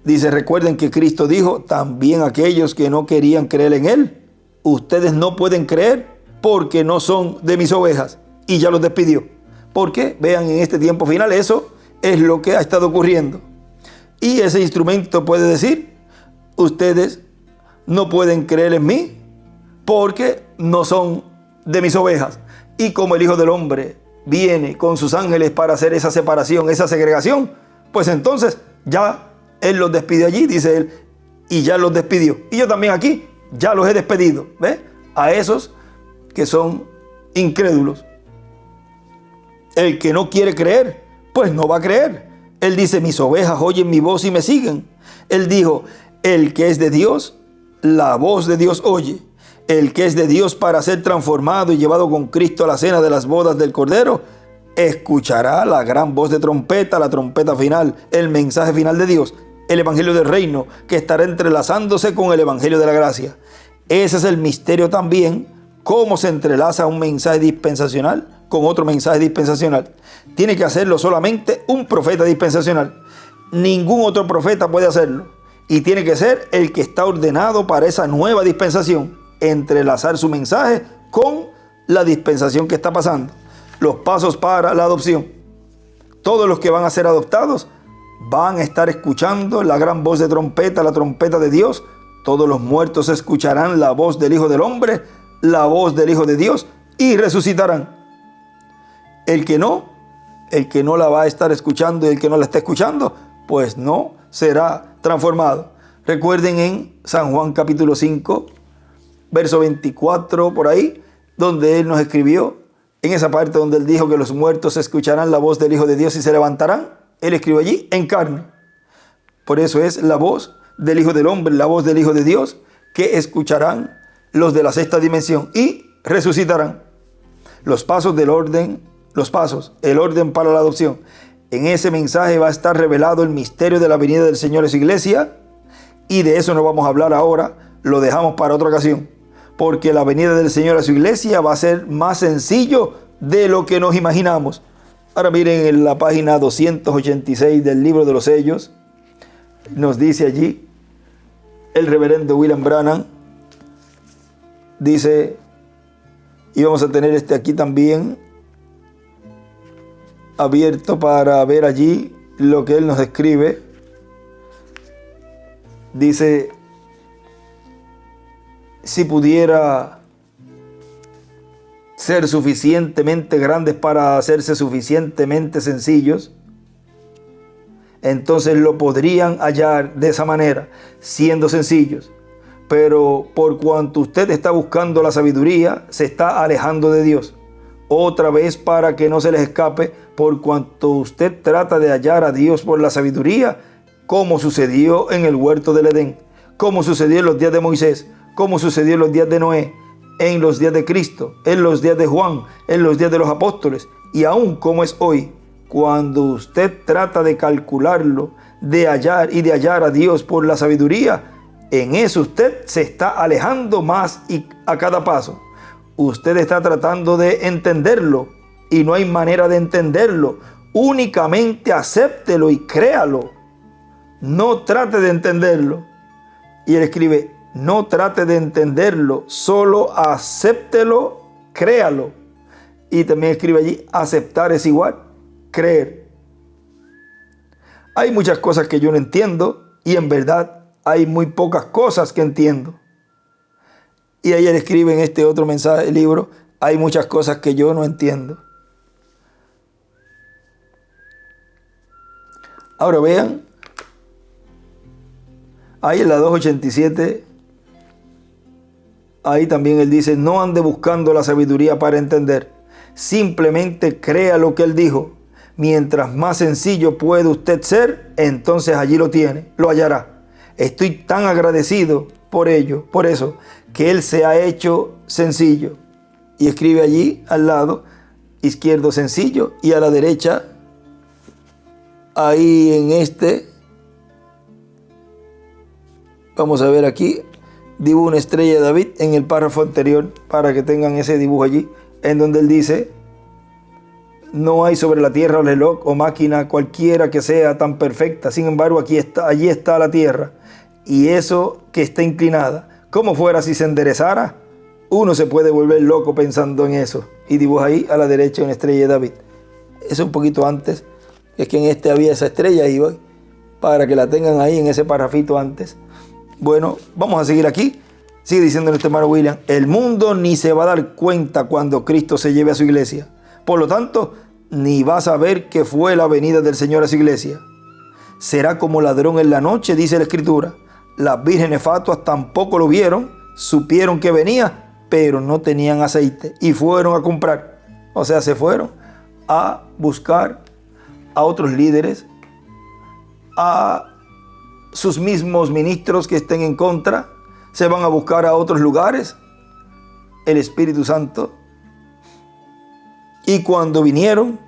Dice, recuerden que Cristo dijo, también aquellos que no querían creer en Él, ustedes no pueden creer porque no son de mis ovejas. Y ya los despidió. Porque, vean, en este tiempo final eso es lo que ha estado ocurriendo. Y ese instrumento puede decir, ustedes no pueden creer en mí porque no son de mis ovejas. Y como el Hijo del Hombre viene con sus ángeles para hacer esa separación, esa segregación, pues entonces ya Él los despidió allí, dice Él, y ya los despidió. Y yo también aquí ya los he despedido, ¿ves? A esos que son incrédulos. El que no quiere creer, pues no va a creer. Él dice, mis ovejas oyen mi voz y me siguen. Él dijo, el que es de Dios, la voz de Dios oye. El que es de Dios para ser transformado y llevado con Cristo a la cena de las bodas del Cordero, escuchará la gran voz de trompeta, la trompeta final, el mensaje final de Dios, el evangelio del reino, que estará entrelazándose con el evangelio de la gracia. Ese es el misterio también, cómo se entrelaza un mensaje dispensacional con otro mensaje dispensacional. Tiene que hacerlo solamente un profeta dispensacional. Ningún otro profeta puede hacerlo. Y tiene que ser el que está ordenado para esa nueva dispensación. Entrelazar su mensaje con la dispensación que está pasando. Los pasos para la adopción. Todos los que van a ser adoptados van a estar escuchando la gran voz de trompeta, la trompeta de Dios. Todos los muertos escucharán la voz del Hijo del Hombre, la voz del Hijo de Dios, y resucitarán. El que no la va a estar escuchando y el que no la está escuchando, pues no será transformado. Recuerden en San Juan capítulo 5, verso 24, por ahí, donde Él nos escribió, en esa parte donde Él dijo que los muertos escucharán la voz del Hijo de Dios y se levantarán. Él escribió allí en carne. Por eso es la voz del Hijo del Hombre, la voz del Hijo de Dios, que escucharán los de la sexta dimensión y resucitarán. Los pasos del orden, el orden para la adopción. En ese mensaje va a estar revelado el misterio de la venida del Señor en su iglesia, y de eso no vamos a hablar ahora, lo dejamos para otra ocasión, porque la venida del Señor a su iglesia va a ser más sencillo de lo que nos imaginamos. Ahora miren en la página 286 del libro de los sellos, nos dice allí el reverendo William Branham, dice, y vamos a tener aquí también abierto para ver allí lo que él nos escribe. Dice, si pudiera ser suficientemente grandes para hacerse suficientemente sencillos, entonces lo podrían hallar de esa manera, siendo sencillos. Pero por cuanto usted está buscando la sabiduría, se está alejando de Dios. Otra vez, para que no se les escape, por cuanto usted trata de hallar a Dios por la sabiduría, como sucedió en el huerto del Edén, como sucedió en los días de Moisés, como sucedió en los días de Noé, en los días de Cristo, en los días de Juan, en los días de los apóstoles, y aún como es hoy. Cuando usted trata de calcularlo, de hallar a Dios por la sabiduría, en eso usted se está alejando más y a cada paso. Usted está tratando de entenderlo y no hay manera de entenderlo. Únicamente acéptelo y créalo. No trate de entenderlo. Y él escribe, no trate de entenderlo, solo acéptelo, créalo. Y también escribe allí, aceptar es igual, creer. Hay muchas cosas que yo no entiendo y en verdad hay muy pocas cosas que entiendo. Y ahí él escribe en este otro mensaje, libro, hay muchas cosas que yo no entiendo. Ahora vean, ahí en la 287, ahí también él dice, no ande buscando la sabiduría para entender, simplemente crea lo que él dijo. Mientras más sencillo puede usted ser, entonces allí lo tiene, lo hallará. Estoy tan agradecido por ello, por eso, que él se ha hecho sencillo. Y escribe allí al lado izquierdo sencillo y a la derecha, ahí en vamos a ver aquí, dibujo una estrella de David en el párrafo anterior para que tengan ese dibujo allí, en donde él dice, no hay sobre la tierra reloj o máquina cualquiera que sea tan perfecta. Sin embargo, allí está la tierra. Y eso que está inclinada, como fuera si se enderezara, uno se puede volver loco pensando en eso. Y dibuja ahí a la derecha una estrella de David. es un poquito antes, es que en este había esa estrella ahí, ¿voy? Para que la tengan ahí en ese parrafito antes. Bueno, vamos a seguir aquí. Sigue diciendo nuestro hermano William, el mundo ni se va a dar cuenta cuando Cristo se lleve a su iglesia. Por lo tanto, ni va a saber que fue la venida del Señor a su iglesia. Será como ladrón en la noche, dice la Escritura. Las vírgenes fatuas tampoco lo vieron, supieron que venía, pero no tenían aceite y fueron a comprar. O sea, se fueron a buscar a otros líderes, a sus mismos ministros que estén en contra, se van a buscar a otros lugares, el Espíritu Santo. Y cuando vinieron,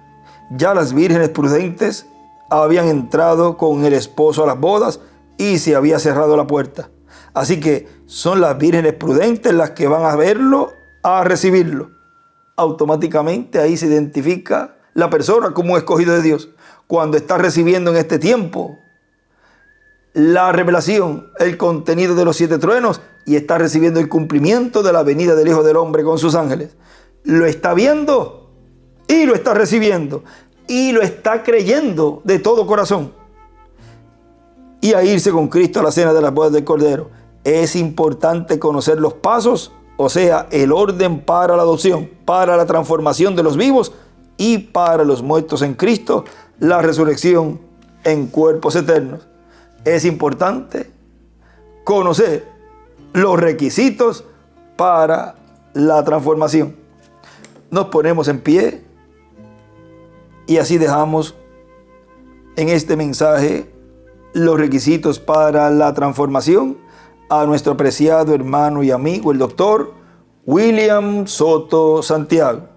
ya las vírgenes prudentes habían entrado con el esposo a las bodas y se había cerrado la puerta. Así que son las vírgenes prudentes las que van a verlo, a recibirlo. Automáticamente ahí se identifica la persona como un escogido de Dios. Cuando está recibiendo en este tiempo la revelación, el contenido de los 7 truenos, y está recibiendo el cumplimiento de la venida del Hijo del Hombre con sus ángeles. Lo está viendo y lo está recibiendo y lo está creyendo de todo corazón. Y a irse con Cristo a la cena de las bodas del Cordero. Es importante conocer los pasos, o sea, el orden para la adopción, para la transformación de los vivos y para los muertos en Cristo, la resurrección en cuerpos eternos. Es importante conocer los requisitos para la transformación. Nos ponemos en pie y así dejamos en este mensaje los requisitos para la transformación a nuestro apreciado hermano y amigo, el doctor William Soto Santiago.